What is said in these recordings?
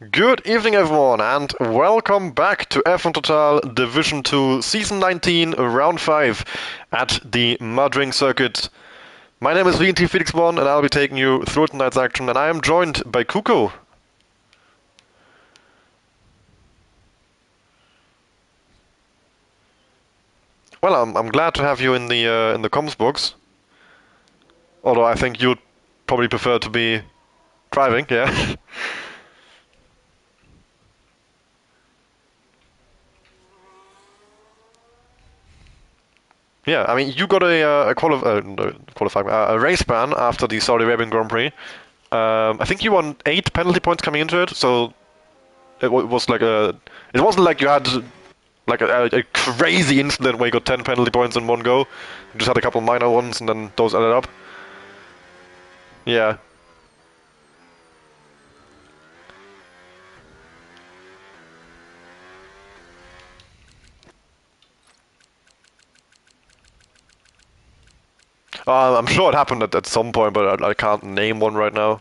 Good evening, everyone, and welcome back to F1 Total Division 2, Season 19, Round 5 at the Madrid circuit. My name is VNT Felix Born, and I'll be taking you through tonight's action, and I am joined by Kuko. Well, I'm glad to have you in the comms box, although I think you'd probably prefer to be driving, yeah? Yeah, I mean, you got no, qualifying, a race ban after the Saudi Arabian Grand Prix. I think you won 8 penalty points coming into it, so was like a. It wasn't like you had like a crazy incident where you got 10 penalty points in one go. You just had a couple minor ones, and then those added up. Yeah. I'm sure it happened at some point, but I can't name one right now.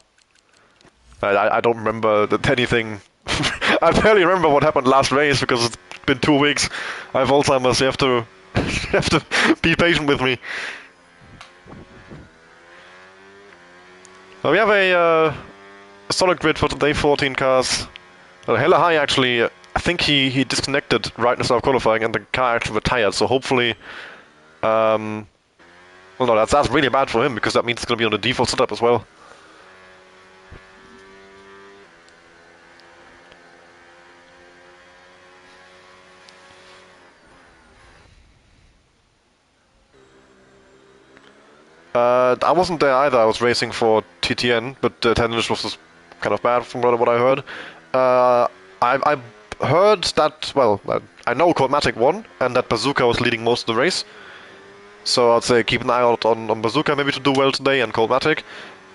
I don't remember anything. I barely remember what happened last race because it's been 2 weeks. I have Alzheimer's. You have to you have to be patient with me. We have a solid grid for today. 14 cars. Hella High actually. I think he disconnected right in the start of qualifying, and the car actually retired. So hopefully, well, no, that's really bad for him because that means it's going to be on the default setup as well. I wasn't there either. I was racing for TTN, but attendance was just kind of bad from what I heard. Uh, I heard that, well, I know Matic won, and that Bazooka was leading most of the race. So I'd say keep an eye out on Bazooka maybe to do well today and Matic.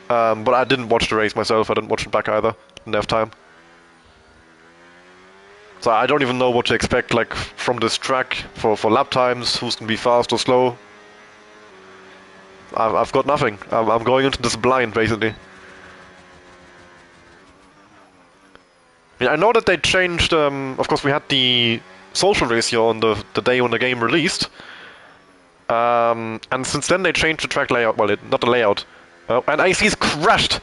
But I didn't watch the race myself. I didn't watch it back either. Didn't have time. So I don't even know what to expect like from this track for lap times. Who's gonna be fast or slow? I've got nothing. I'm going into this blind basically. I know that they changed. Of course, we had the social ratio on the day when the game released, and since then they changed the track layout. Well, not the layout. And AC's crashed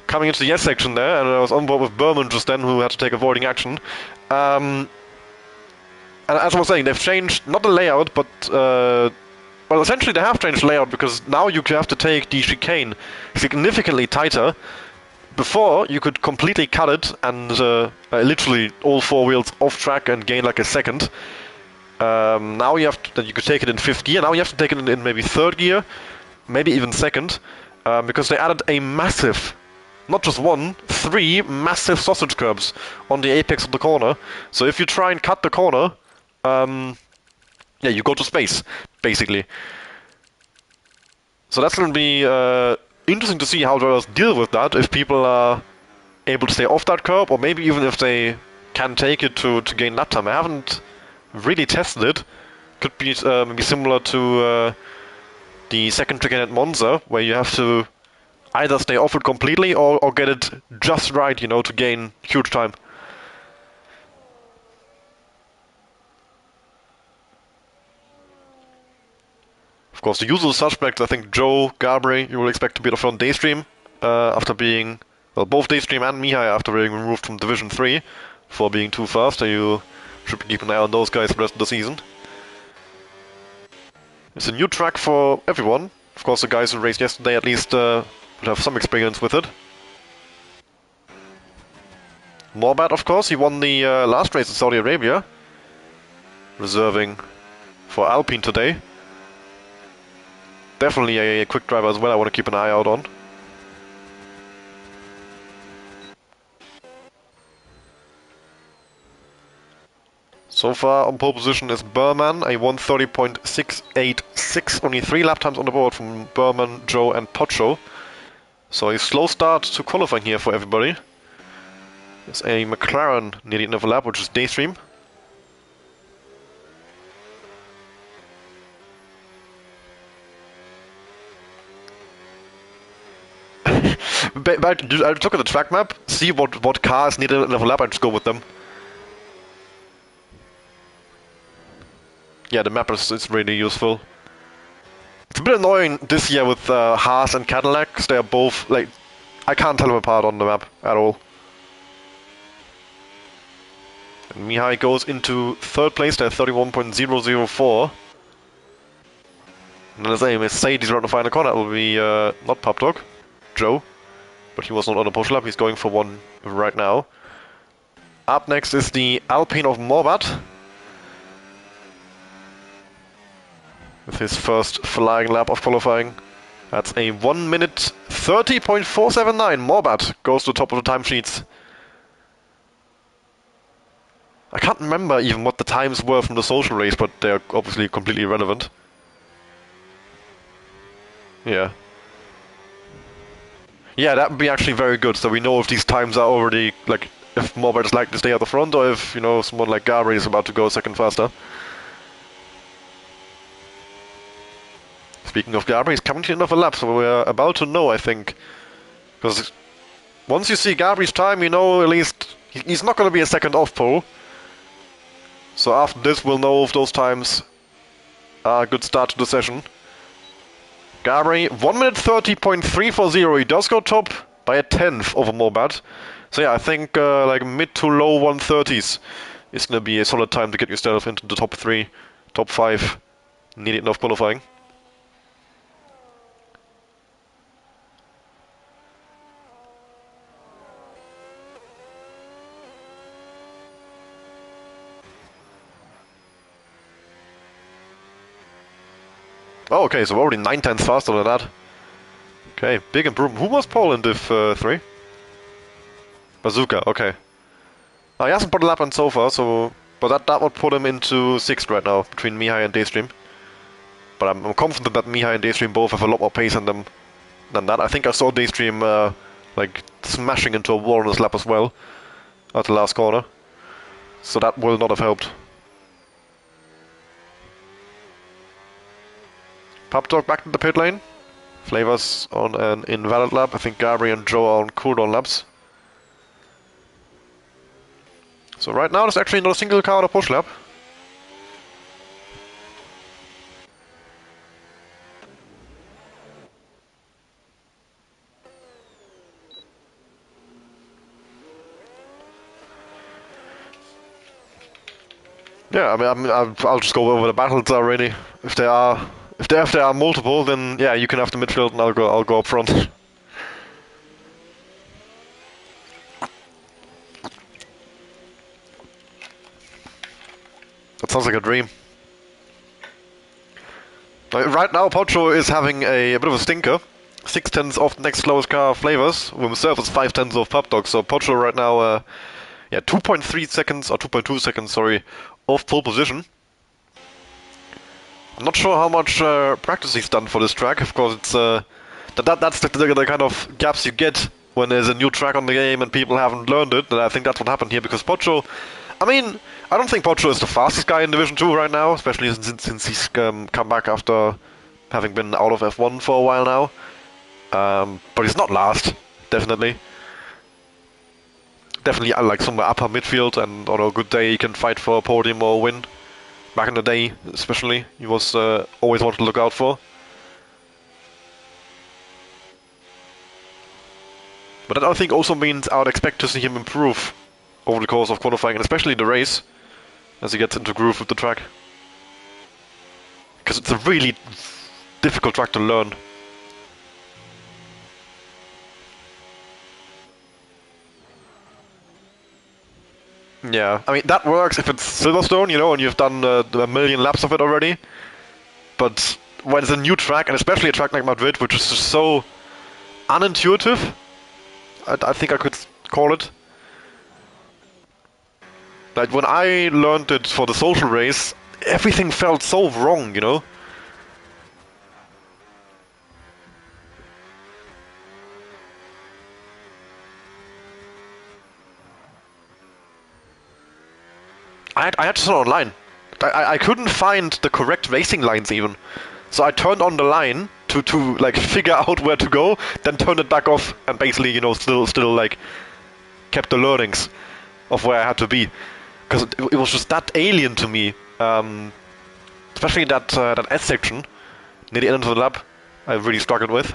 coming into the yes section there, and I was on board with Berman just then, who had to take avoiding action. And as I was saying, they've changed not the layout, but well, essentially they have changed the layout because now you have to take the chicane significantly tighter. Before, you could completely cut it and literally all four wheels off track and gain like a second. Now you could take it in fifth gear. Now you have to take it in maybe third gear, maybe even second, because they added a massive, not just one, three massive sausage curbs on the apex of the corner. So if you try and cut the corner, yeah, you go to space, basically. So that's going to be interesting to see how drivers deal with that, if people are able to stay off that curb, or maybe even if they can take it to gain lap time. I haven't really tested it. Could be maybe similar to the second chicane at Monza, where you have to either stay off it completely or get it just right, you know, to gain huge time. Of course, the usual suspects, I think Joe, Gabri, you will expect to be the front Daystream after being, well, both Daystream and Mihai after being removed from Division 3 for being too fast, so you should keep an eye on those guys the rest of the season. It's a new track for everyone. Of course, the guys who raced yesterday at least would have some experience with it. Morbat, of course, he won the last race in Saudi Arabia, reserving for Alpine today. Definitely a quick driver as well, I want to keep an eye out on. So far on pole position is Berman, a 130.686, only 3 lap times on the board from Berman, Joe and Pocho. So a slow start to qualifying here for everybody. There's a McLaren near the end of the lap, which is Daystream. But I look at the track map, see what cars need another lap, and just go with them. Yeah, the map is really useful. It's a bit annoying this year with Haas and Cadillac, because they are both, like, I can't tell them apart on the map at all. And Mihai goes into third place, they're 31.004. And as I say, he's around the final corner, that will be not Pop Dog, Joe. But he was not on the post lap, he's going for one right now. Up next is the Alpine of Morvat. With his first flying lap of qualifying. That's a 1 minute 30.479. Morbat goes to the top of the timesheets. I can't remember even what the times were from the social race, but they're obviously completely irrelevant. Yeah. Yeah, that would be actually very good, so we know if these times are already, like, if Morbat is likely to stay at the front, or if, you know, someone like Gabri is about to go a second faster. Speaking of Gabri, he's coming to another lap, so we're about to know, I think. Because once you see Gabri's time, you know at least he's not going to be a second off pole. So after this, we'll know if those times are a good start to the session. Gabri, 1 minute 30.340. He does go top by a tenth over Morbat. So yeah, I think like mid to low 130s is going to be a solid time to get yourself into the top 3, top 5. Needed enough qualifying. Oh, okay, so we're already 9 tenths faster than that. Okay, big improvement. Who was pole in Div 3? Bazooka, okay. He hasn't put a lap on so far, so... But that would put him into 6th right now, between Mihai and Daystream. But I'm confident that Mihai and Daystream both have a lot more pace in them than that. I think I saw Daystream, like, smashing into a wall on his lap as well, at the last corner. So that will not have helped. Pop Dog back to the pit lane. Flavors on an invalid lap. I think Gabri and Joe are on cooldown laps. So right now there's actually not a single car on a push lap. Yeah, I mean, I'll just go over the battles already. If there are multiple, then yeah, you can have the midfield, and I'll go up front. That sounds like a dream. Right now, Pocho is having a bit of a stinker. 6 tenths off the next slowest car, Flavors. With himself is 5 tenths off Pop Dog. So Pocho right now, yeah, 2.3 seconds or 2.2 seconds, sorry, off pole position. I'm not sure how much practice he's done for this track. Of course, it's that's the kind of gaps you get when there's a new track on the game and people haven't learned it. And I think that's what happened here, because Pocho, I mean, I don't think Pocho is the fastest guy in Division 2 right now, especially since he's come back after having been out of F1 for a while now. But he's not last, definitely. Definitely, like somewhere upper midfield, and on a good day he can fight for a podium or win. Back in the day, especially, he was always wanted to look out for. But that, I think, also means I would expect to see him improve over the course of qualifying, and especially the race, as he gets into groove with the track. Because it's a really difficult track to learn. Yeah, I mean, that works if it's Silverstone, you know, and you've done a million laps of it already. But when it's a new track, and especially a track like Madrid, which is just so unintuitive, I think I could call it. Like, when I learned it for the social race, everything felt so wrong, you know? I had to turn it online. I couldn't find the correct racing lines even. So I turned on the line to like figure out where to go, then turn it back off, and basically, you know, still like kept the learnings of where I had to be, because it was just that alien to me. Especially that S section near the end of the lap, I really struggled with.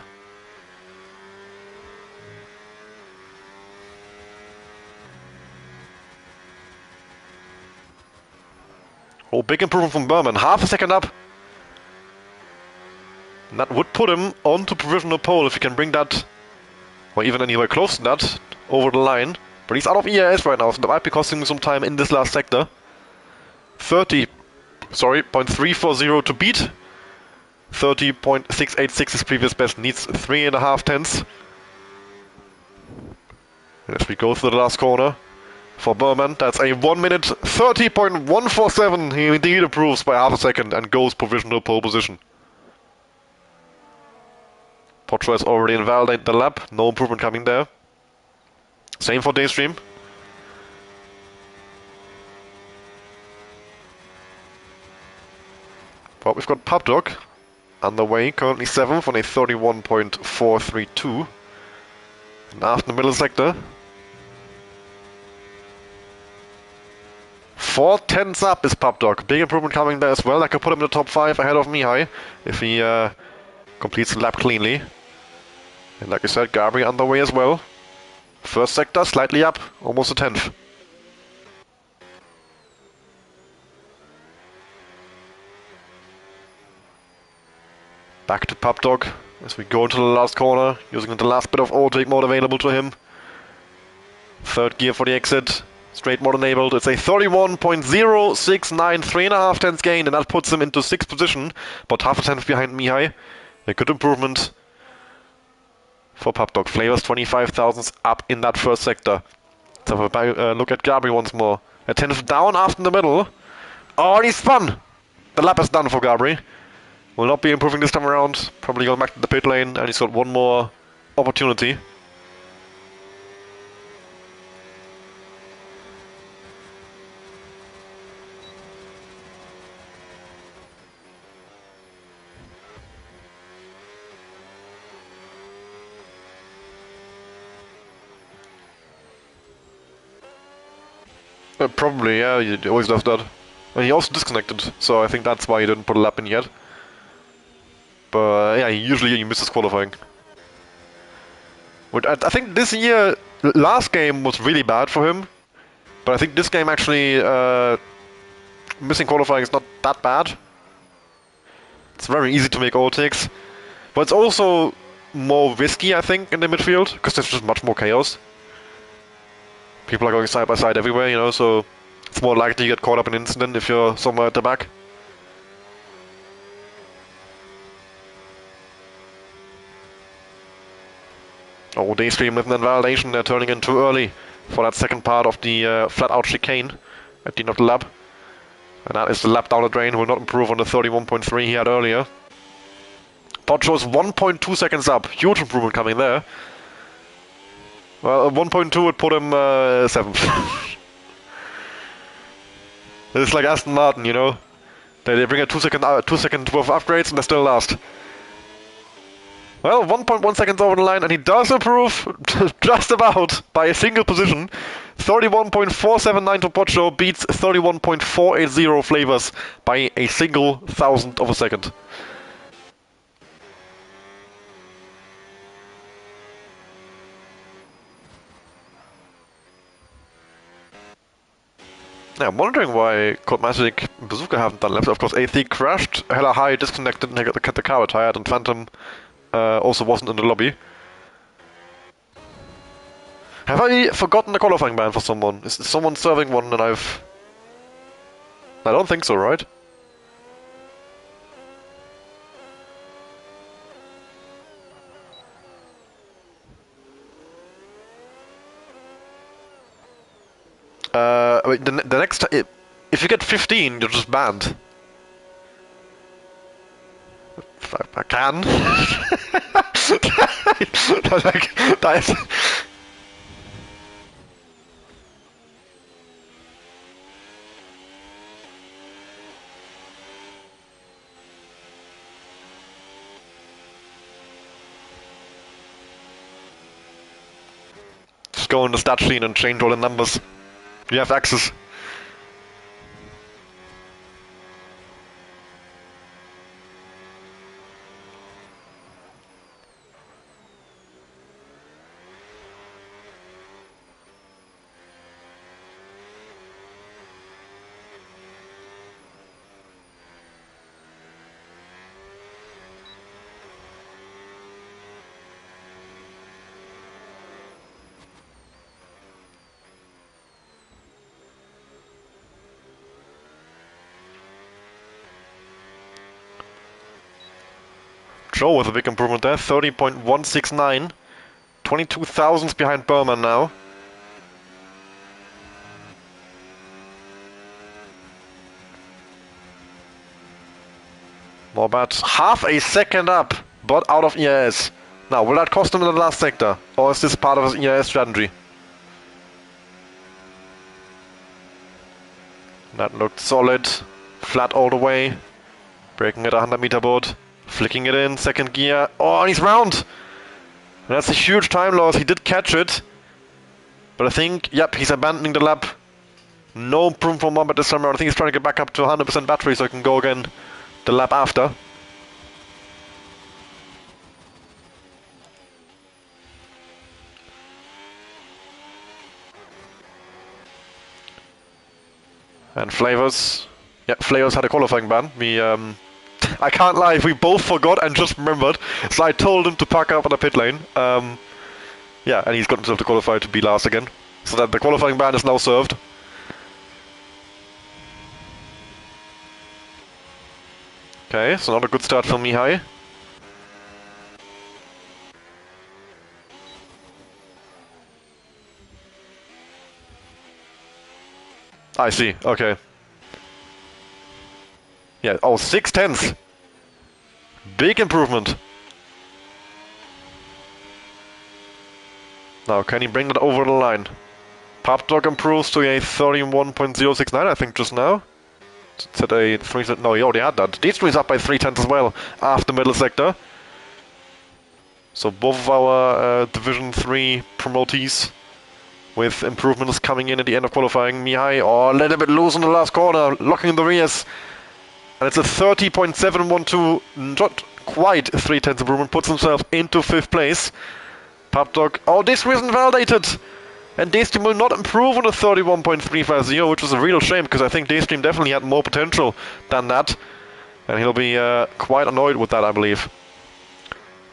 Oh, big improvement from Berman. Half a second up. And that would put him onto provisional pole if he can bring that, or even anywhere close to that, over the line. But he's out of ERS right now, so that might be costing me some time in this last sector. 0.340 to beat. 30.686 his previous best, needs 3.5 tenths. As we go through the last corner. For Berman, that's a 1 minute 30.147. He indeed improves by half a second and goes provisional pole position. Potro has already invalidated the lap, no improvement coming there. Same for Daystream. But we've got Pubdog underway, currently 7th on a 31.432. And after the middle sector. 4 tenths up is Pubdog. Big improvement coming there as well. I could put him in the top 5 ahead of Mihai if he completes the lap cleanly. And like I said, Gabri underway as well. First sector slightly up, almost a tenth. Back to Pubdog as we go into the last corner, using the last bit of overtake mode available to him. Third gear for the exit. Straight mode enabled. It's a 31.069, 3.5 tenths gain, and that puts him into 6th position, about half a tenth behind Mihai. A good improvement for Pubdog. Flavors 25 thousandths up in that first sector. Let's have a look at Gabri once more. A tenth down after the middle. Oh, and he spun! The lap is done for Gabri. Will not be improving this time around. Probably going back to the pit lane, and he's got one more opportunity. Probably, yeah, he always does that. And he also disconnected, so I think that's why he didn't put a lap in yet. But yeah, usually he misses qualifying. Which I think this year, last game was really bad for him. But I think this game actually, missing qualifying is not that bad. It's very easy to make overtakes. But it's also more risky, I think, in the midfield, because there's just much more chaos. People are going side by side everywhere, you know, so it's more likely you get caught up in an incident if you're somewhere at the back. Oh, Daystream with an invalidation, they're turning in too early for that second part of the flat-out chicane at the end of the lap. And that is the lap down the drain, will not improve on the 31.3 he had earlier. Potro is 1.2 seconds up, huge improvement coming there. Well, 1.2 would put him 7th. It's like Aston Martin, you know? They bring a 2 second worth of upgrades and they're still last. Well, 1.1 seconds over the line, and he does improve just about by a single position. 31.479 to Potro beats 31.480 Flavors by a single thousandth of a second. Yeah, I'm wondering why Codematic and Bazooka haven't done laps. Of course, AT crashed, hella high, disconnected, and got the car retired, and Phantom also wasn't in the lobby. Have I forgotten the qualifying ban for someone? Is someone serving one and I've... I don't think so, right? Wait, the next... If you get 15, you're just banned. I can. Like, that is... go in the stat sheet and change all the numbers. You have access. Joe with a big improvement there, 30.169. 22 thousandths behind Berman now. Morbat half a second up, but out of EIS. Now, will that cost him in the last sector? Or is this part of his EIS strategy? That looked solid. Flat all the way. Braking at a 100-meter board. Flicking it in, second gear. Oh, and he's round! And that's a huge time loss. He did catch it. But I think, yep, he's abandoning the lap. No room for Morbat this time around. I think he's trying to get back up to 100% battery so he can go again the lap after. And Flavors. Yeah, Flavors had a qualifying ban. I can't lie, we both forgot and just remembered. So I told him to park up at the pit lane. Yeah, and he's got himself to qualify to be last again. So that the qualifying ban is now served. Okay, so not a good start for Mihai. I see, okay. Yeah, oh, 6/10. Big improvement. Now, can he bring that over the line? Papdog improves to a 31.069, I think, just now. It's at a 3... No, he already had that. D3 is up by 3/10 as well, after middle sector. So both of our Division 3 promotees with improvements coming in at the end of qualifying. Mihai, oh, a little bit loose in the last corner, locking the rears. And it's a 30.712, not quite a 3/10 improvement, puts himself into 5th place. Papdog, oh, this isn't validated! And Daystream will not improve on a 31.350, which is a real shame, because I think Daystream definitely had more potential than that. And he'll be quite annoyed with that, I believe.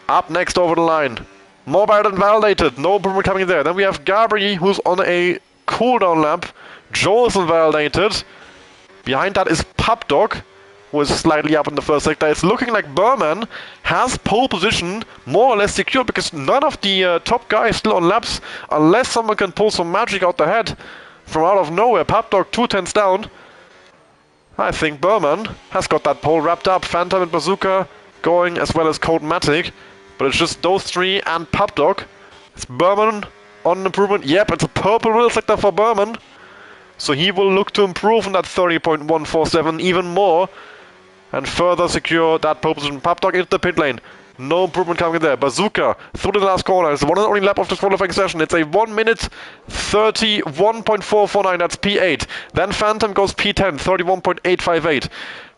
Up next over the line. Mobile than validated, no improvement coming there. Then we have Gabri, who's on a cooldown lap. Joe is invalidated. Behind that is Papdog, who is slightly up in the first sector. It's looking like Berman has pole position more or less secured, because none of the top guys still on laps, unless someone can pull some magic out the head from out of nowhere. Papdog 2/10 down. I think Berman has got that pole wrapped up. Phantom and Bazooka going, as well as Codematic. But it's just those three and Papdog. It's Berman on improvement. Yep, it's a purple wheel sector for Berman. So he will look to improve on that 30.147 even more. And further secure that pole position. Papdog into the pit lane. No improvement coming there. Bazooka through the last corner. It's the one and only lap of this qualifying session. It's a 1 minute 31.449. That's P8. Then Phantom goes P10, 31.858.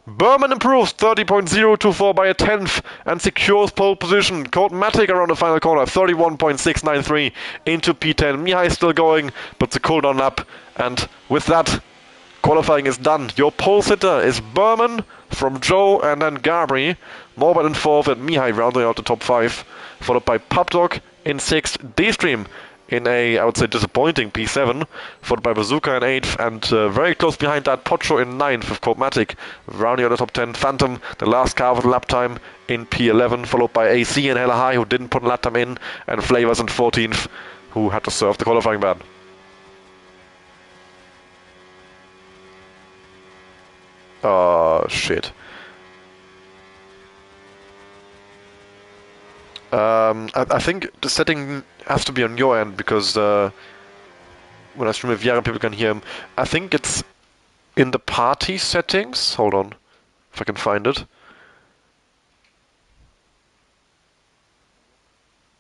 Berman improves 30.024 by a 10th and secures pole position. Codematic around the final corner, 31.693 into P10. Mihai still going, but it's a cooldown lap. And with that, qualifying is done. Your pole sitter is Berman from Joe and then Gabri. Morbid in 4th and Mihai rounding out the top 5. Followed by Papdog in 6th. Daystream in a, I would say, disappointing P7, followed by Bazooka in 8th, and very close behind that, Pocho in 9th with Codematic, rounding out the top 10. Phantom, the last car with lap time, in P11, followed by AC and Hella High, who didn't put a lap time in, and Flavors in 14th, who had to serve the qualifying ban. Oh, shit. I think the setting has to be on your end, because when I stream with Yara, people can hear him. I think it's in the party settings. Hold on, if I can find it.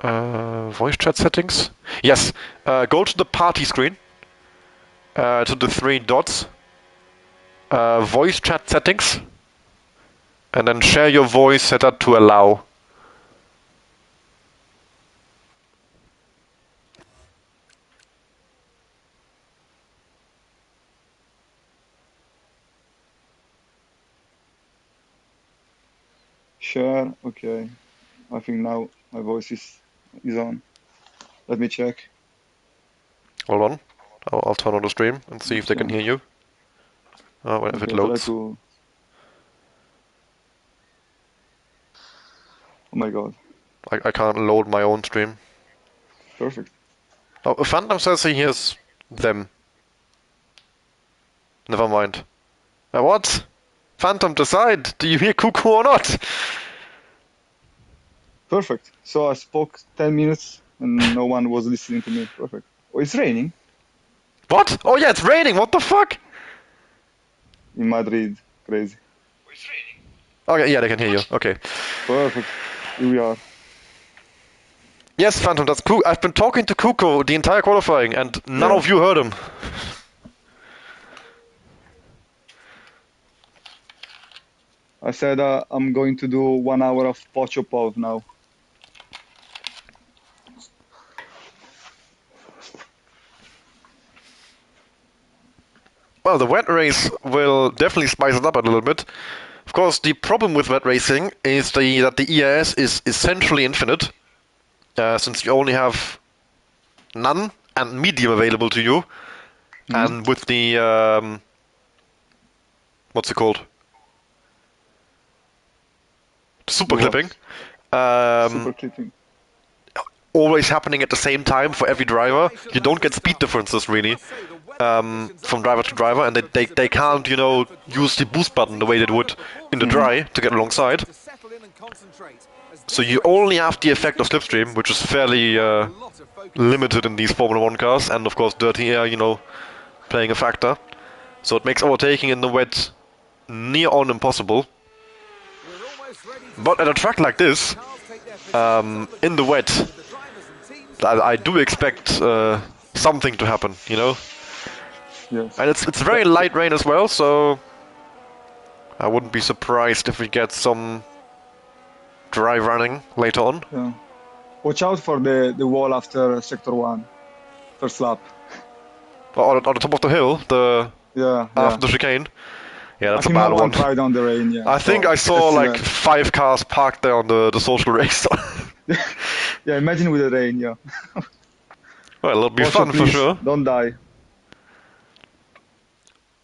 Voice chat settings. Yes. Go to the party screen. To the three dots. Voice chat settings. And then share your voice set up to allow. Share. Okay. I think now my voice is on. Let me check. Hold on. I'll turn on the stream and see if they can hear you. If it Okay, loads. Oh my god. I can't load my own stream. Perfect. Oh, Phantom says he hears them. Never mind. What? Phantom, decide! Do you hear Cuckoo or not? Perfect. So I spoke 10 minutes and no one was listening to me. Perfect. Oh, it's raining What? Oh yeah, it's raining, what the fuck? in Madrid. Crazy. Okay, yeah, they can hear you. Okay. Perfect. Here we are. Yes, Phantom, that's cool. I've been talking to Kuko the entire qualifying and none of you heard him. I said I'm going to do 1 hour of Pochopov now. Well, the wet race will definitely spice it up a little bit. Of course, the problem with wet racing is that the EIS is essentially infinite, since you only have none and medium available to you, and with the what's it called? Super clipping. Super clipping. Always happening at the same time for every driver. You don't get speed differences really from driver to driver, and they can't, you know, use the boost button the way they would in the dry to get alongside. So you only have the effect of slipstream, which is fairly limited in these Formula 1 cars, and of course dirty air, you know, playing a factor. So it makes overtaking in the wet near on impossible. But at a track like this, in the wet, I do expect something to happen, you know? Yes. And it's very light rain as well, so I wouldn't be surprised if we get some dry running later on. Yeah. Watch out for the wall after sector 1. First lap. On the top of the hill, after the chicane. Yeah, that's a bad no one. one tried on the rain, yeah. I think I saw like 5 cars parked there on the social race. Yeah, imagine with the rain, yeah. Well, it'll be fun for sure. Don't die.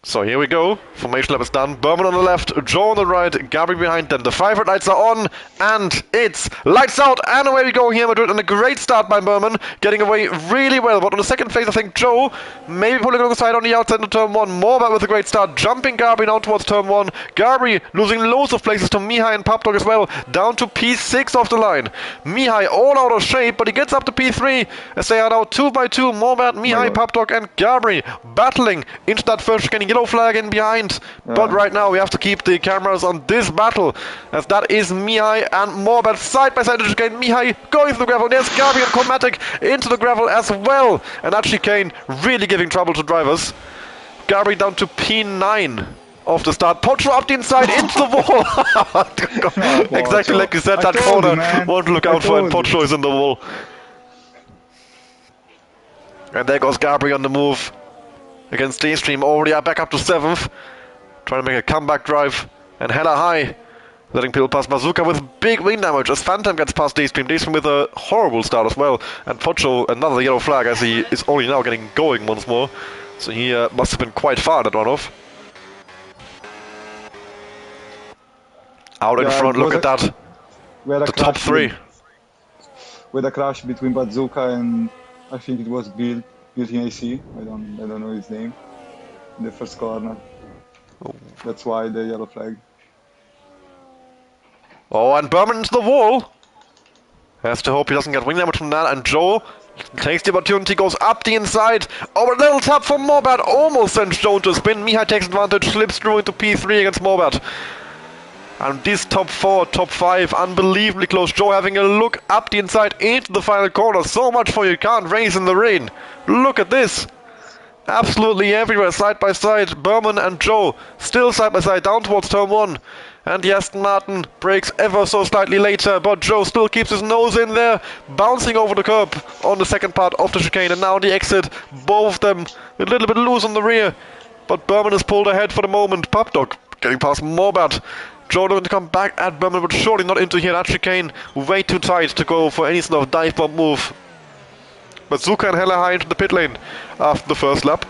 So here we go. Formation lap is done. Berman on the left, Joe on the right, Gabri behind them. The 5 red lights are on, and it's lights out, and away we go here, Madrid. And a great start by Berman, getting away really well. But on the second phase, I think Joe maybe pulling alongside on the outside into turn 1. Morbat with a great start, jumping Gabri now towards turn 1. Gabri losing loads of places to Mihai and Papdog as well, down to P6 off the line. Mihai all out of shape, but he gets up to P3 as they are now 2 by 2. Morbat, Mihai, Papdog, and Gabri battling into that first chicane. Yellow flag in behind, but right now we have to keep the cameras on this battle, as that is Mihai and Morbat side by side. Chicane, Mihai going through the gravel. There's Gabri and Chromatic into the gravel as well, and that chicane really giving trouble to drivers. Gabri down to P9 off the start. Pocho up the inside into the wall. Exactly like you said, that corner. Want to look out for, and Pocho is in the wall. And there goes Gabri on the move. Against Daystream, already back up to 7th. Trying to make a comeback drive. And hella high. Letting people pass Bazooka with big wing damage as Phantom gets past Daystream. Daystream with a horrible start as well. And Pocho, another yellow flag as he is only now getting going once more. So he must have been quite far that runoff. Out in front, look at that. The top 3. With a crash between Bazooka and I think it was Bill in AC. I don't know his name. In the first corner. Oh. That's why the yellow flag. Oh, and Berman into the wall. Has to hope he doesn't get wing damage from that. And Joe takes the opportunity, goes up the inside. Oh, a little tap from Morbat. Almost sends Joe to spin. Mihai takes advantage, slips through into P3 against Morbat. And this top 4, top 5, unbelievably close. Joe having a look up the inside into the final corner. So much for you can't race in the rain. Look at this. Absolutely everywhere, side by side. Berman and Joe still side by side down towards turn 1. And the Aston Martin brakes ever so slightly later, but Joe still keeps his nose in there, bouncing over the curb on the second part of the chicane. And now the exit, both of them a little bit loose on the rear. But Berman is pulled ahead for the moment. Pop Dog getting past Morbat. Joe looking to come back at Berman, but surely not into here. That chicane way too tight to go for any sort of dive bomb move. Bazooka and Hella high into the pit lane after the first lap.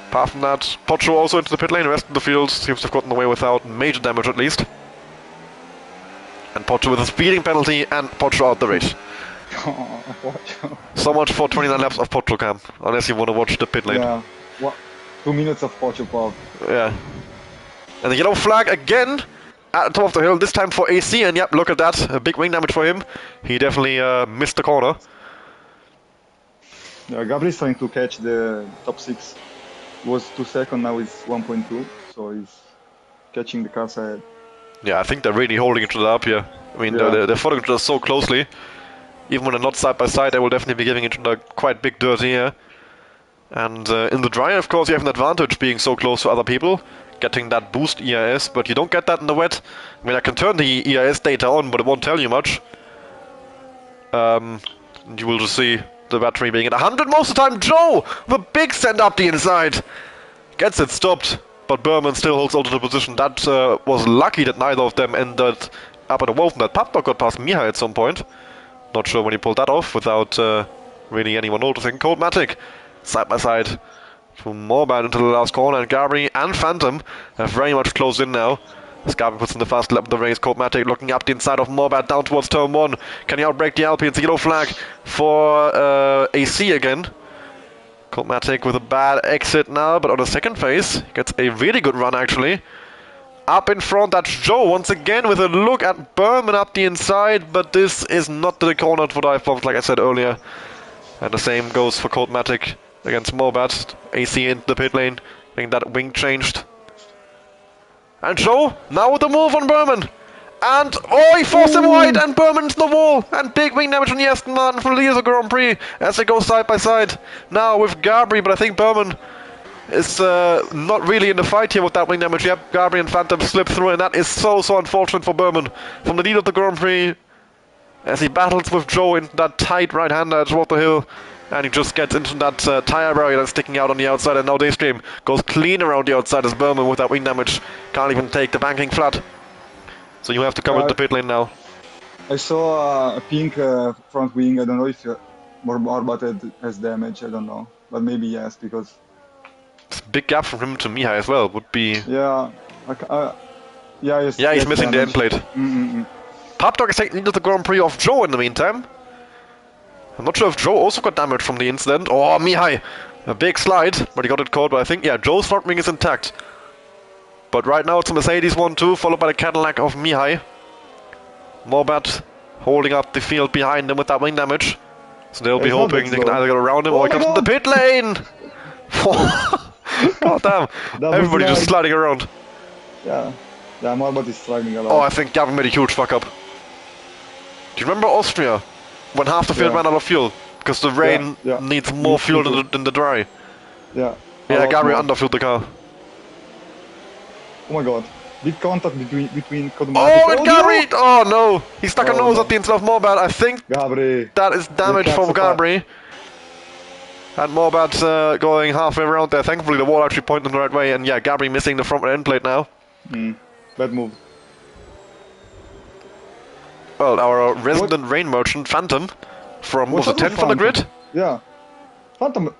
Apart from that, Pocho also into the pit lane. The rest of the field seems to have gotten away without major damage at least. And Pocho with a speeding penalty and Pocho out the race. Oh, Pocho. So much for 29 laps of Pocho cam, unless you want to watch the pit lane. Yeah, what? 2 minutes of Pocho pop. Yeah. And the yellow flag again at the top of the hill, this time for AC, and yep, look at that, a big wing damage for him. He definitely missed the corner. Yeah, Gabri's trying to catch the top 6. Was 2 seconds, now it's 1.2, so he's catching the cars ahead. Yeah, I think they're really holding each other up here. I mean, Yeah. they're following each other so closely. Even when they're not side by side, they will definitely be giving each other quite big dirt here. And in the dry, of course, you have an advantage being so close to other people, getting that boost EIS, but you don't get that in the wet. I mean, I can turn the EIS data on, but it won't tell you much. You will just see the battery being at 100 most of the time. Joe, the big send up the inside, gets it stopped, but Berman still holds on to the position. That was lucky that neither of them ended up at the wall. That Papdog got past Mihai at some point. Not sure when he pulled that off without really anyone noticing. Coldmatic, side by side, from Morban into the last corner, and Gabri and Phantom have very much closed in now. As Gabri puts in the fast lap of the race, Coldmatic looking up the inside of Morbat down towards turn 1. Can he outbrake the Alpine? It's a yellow flag for AC again. Coldmatic with a bad exit now, but on the second phase, gets a really good run actually. Up in front, that's Joe once again with a look at Berman up the inside, but this is not the corner for dive bombs like I said earlier. And the same goes for Coldmatic against Morbat. AC into the pit lane, getting that wing changed. And Joe, now with the move on Berman. And, oh, he forced him wide, and Berman into the wall. And big wing damage on the Aston Martin for the Leader Grand Prix as they go side by side. Now with Gabri, but I think Berman is not really in the fight here with that wing damage. Yep, Gabri and Phantom slip through, and that is so unfortunate for Berman. From the lead of the Grand Prix, as he battles with Joe in that tight right-hander toward the hill. And he just gets into that tire barrier that's sticking out on the outside, and now Daystream goes clean around the outside as Berman with that wing damage can't even take the banking flat. So you have to come into the pit lane now. I saw a pink front wing. I don't know if Morbat has damage, I don't know. But maybe yes, because... It's a big gap from him to Mihai as well, would be... Yeah, he's missing the end plate. Papdog is taking into the Grand Prix of Joe in the meantime. I'm not sure if Joe also got damage from the incident. Oh, Mihai! A big slide, but he got it caught. But I think, yeah, Joe's front wing is intact. But right now it's a Mercedes 1-2, followed by the Cadillac of Mihai. Morbat holding up the field behind them with that wing damage. So they'll be hoping they can either get around him or he comes to the pit lane! God damn, everybody just sliding around. Yeah, Morbat is sliding a lot. Oh, I think Gavin made a huge fuck up. Do you remember Austria? When half the field ran out of fuel, because the rain needs more fuel than the dry. Yeah. Yeah, Gabri underfueled the car. Oh my god. Big contact between Coldmatic. Oh, and Gabri! No. Oh no! He stuck a nose at the inside of Morbat. I think Gabri. That is damage from Gabri. And Morbat going halfway around there. Thankfully the wall actually pointed in the right way, and yeah, Gabri missing the front end plate now. Bad move. Well, our resident rain merchant, Phantom, from, was it 10th on the grid? Yeah. Phantom.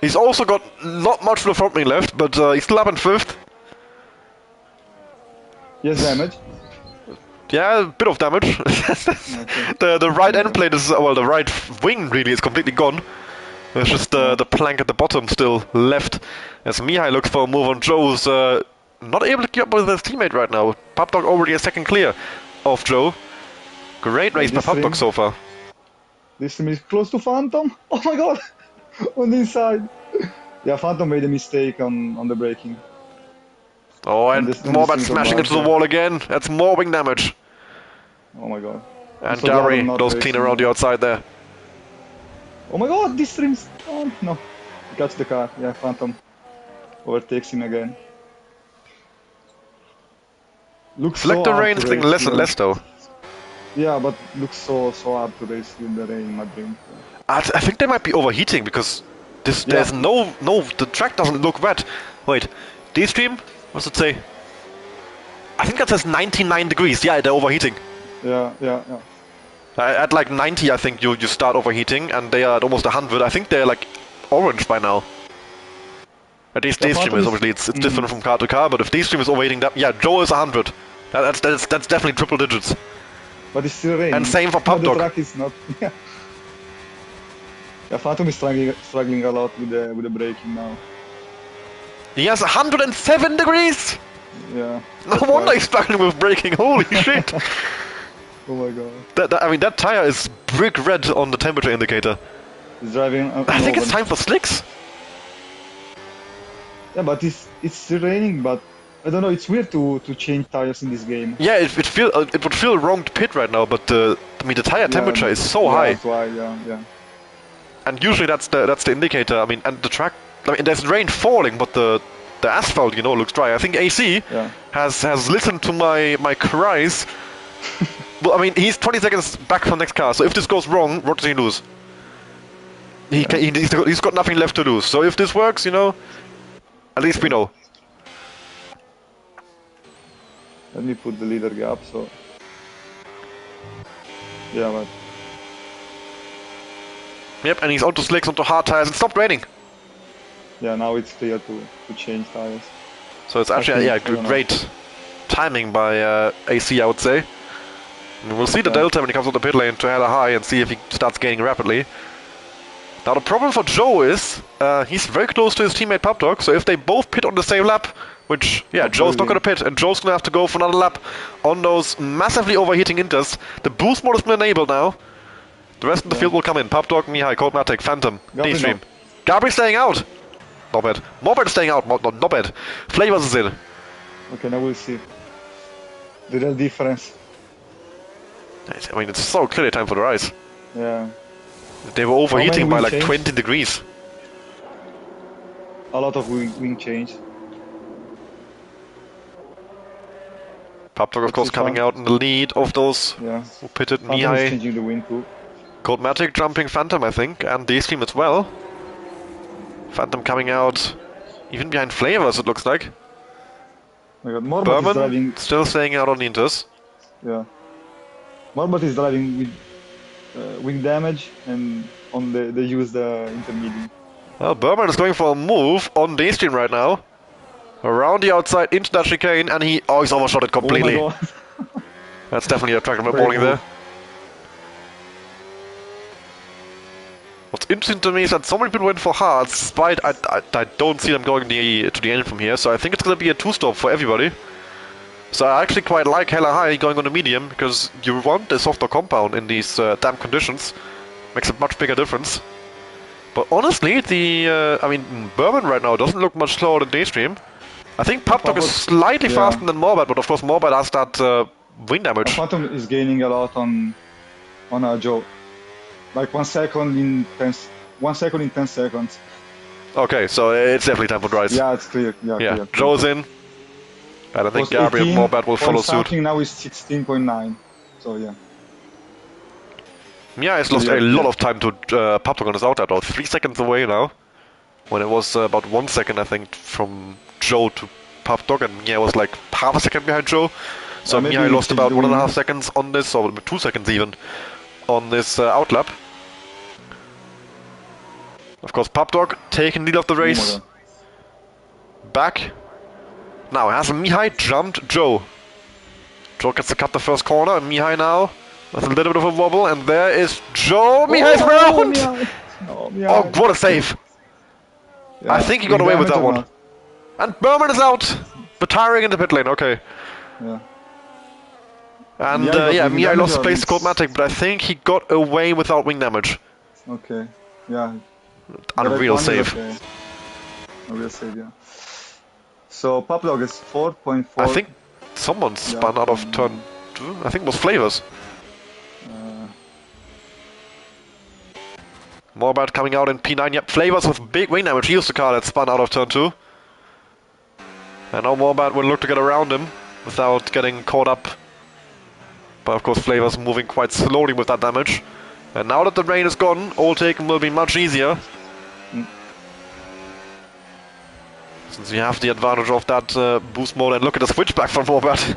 He's also got not much of the front wing left, but he's still up in 5th. Yes, damage. Yeah, a bit of damage. Okay. The right end plate is, well, the right wing really is completely gone. There's just the plank at the bottom still left. As Mihai looks for a move on Joe's not able to keep up with his teammate right now. Papdog already a second clear of Joe. Great race by Papdog so far. This team is close to Phantom. Oh my god! On the inside. Yeah, Phantom made a mistake on the braking. Oh, and this Morbad single smashing into the bar, wall again. That's more wing damage. oh my god. And So glad I'm Gary not goes clean racing around the now. outside there. Oh my god, this stream's on. No. He catch the car. Yeah, Phantom overtakes him again. Looks Fleck so the hard rain to is getting race less and here. less though. Yeah, but looks so hard to race in the rain in Madrid. I think they might be overheating because this Yeah. there's no the track doesn't look wet. Wait, D-Stream? What's it say? I think that says 99 degrees. Yeah, they're overheating. Yeah. At like 90, I think you start overheating, and they are at almost 100. I think they're like orange by now. At least Yeah, D-Stream is obviously it's different from car to car, but if D-Stream is overheating, that yeah, Joe is 100. That's definitely triple digits. But it's still raining. And same for Pop The Dog. track is not. Yeah. Yeah, Phantom is struggling a lot with the braking now. He has 107 degrees. Yeah. No wonder he's struggling with braking. Holy shit! Oh my god. I mean, that tire is brick red on the temperature indicator. He's driving. I think it's time for slicks. Yeah, but it's still raining. But I don't know. It's weird to change tires in this game. Yeah, it would feel wrong to pit right now, but I mean the tire temperature is so high, That's why. Yeah. and usually that's the indicator. I mean, and the track. I mean, there's rain falling, but the asphalt, looks dry. I think AC has listened to my cries. Well, I mean, he's 20 seconds back from next car, so if this goes wrong, what does he lose? He's got nothing left to lose. So if this works, at least we know. Let me put the leader gap. So. Yeah, but. Yep, and he's onto slicks, onto hard tires. It stopped raining. Yeah, now it's clear to change tires. So it's actually great timing by AC, I would say. And we'll see the delta when he comes on the pit lane to hella high and see if he starts gaining rapidly. Now the problem for Joe is he's very close to his teammate Pop Dog, so if they both pit on the same lap, which Joe's not gonna pit, and Joe's gonna have to go for another lap on those massively overheating inters. The boost mode has been enabled now. The rest of the field will come in. Pop Dog, Mihai, Coldmatic, Phantom, D-Stream. Gabri staying out. Not bad. Morbad staying out. Not bad. Flavors is in. Okay, now we'll see the real difference. I mean, it's so clearly time for the rise. Yeah. They were overheating by like change? 20 degrees. A lot of wing change. Pop Dog, of course, coming out in the lead of those who pitted. Mihai, changing the wing too. Coldmatic jumping Phantom, I think, and D-Stream as well. Phantom coming out even behind Flavors, it looks like. Oh my god, Morbad is driving. Still staying out on the inters. Yeah. Morbad is driving with wing damage, and they use the intermediate. Well, Berman is going for a move on D-Stream right now. Around the outside into that chicane, and he's overshot it completely. Oh my god. That's definitely a track of balling there. What's interesting to me is that so many people went for hards, despite I don't see them going to the end from here, so I think it's going to be a two-stop for everybody. So I actually quite like hella high going on the medium, because you want a softer compound in these damp conditions. Makes a much bigger difference. But honestly, I mean, Berman right now doesn't look much slower than D-Stream. I think Pop Dog is slightly faster than Morbad, but of course Morbad has that wing damage. Phantom is gaining a lot on Joe. Like 1 second in 10 seconds. Okay, so it's definitely time for the rise. Yeah, it's clear. Yeah, Joe's in. And I think Gabriel Morbad will follow suit. Now is 16.9. So yeah. Yeah, it's lost a lot of time to Pop Dog on his outside, though. 3 seconds away now. When it was about 1 second, I think, from Joe to Pop Dog, and Mihai was like half a second behind Joe. So Mihai lost about 1.5 seconds on this, or 2 seconds even, on this outlap. Of course, Pop Dog taking lead of the race. Back. Now, has Mihai jumped Joe? Joe gets to cut the first corner, and Mihai now with a little bit of a wobble, and there is Joe. Mihai's round! Oh, what a save! I think he got away with that one. And Berman is out! Retiring in the pit lane, okay. Yeah. And Mihai lost place to Coldmatic, but I think he got away without wing damage. Okay, yeah. Unreal save. Okay. Unreal save, yeah. So Paplog is 4.4. I think someone spun out of turn 2. I think it was Flavors. Morbad coming out in P9. Yep, Flavors with big wing damage. He used the car that spun out of turn 2. And now Morbad will look to get around him without getting caught up. But of course Flavors moving quite slowly with that damage. And now that the rain is gone, overtaking will be much easier. Since you have the advantage of that boost mode, and look at the switchback from Morbad.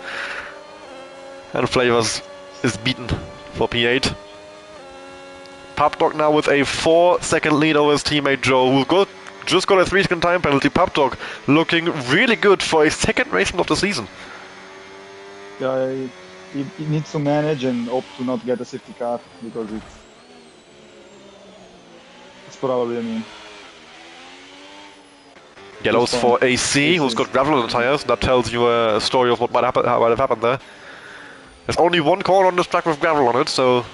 And Flavors is beaten for P8. Papdog now with a 4-second lead over his teammate Joe, who just got a 3-second time penalty. Papdog looking really good for a second racing of the season. Yeah, he needs to manage and hope to not get a safety car, because it's probably, I mean... Yellows for AC, who's got gravel on the tires. That tells you a story of what might have happened there. There's only one corner on this track with gravel on it, so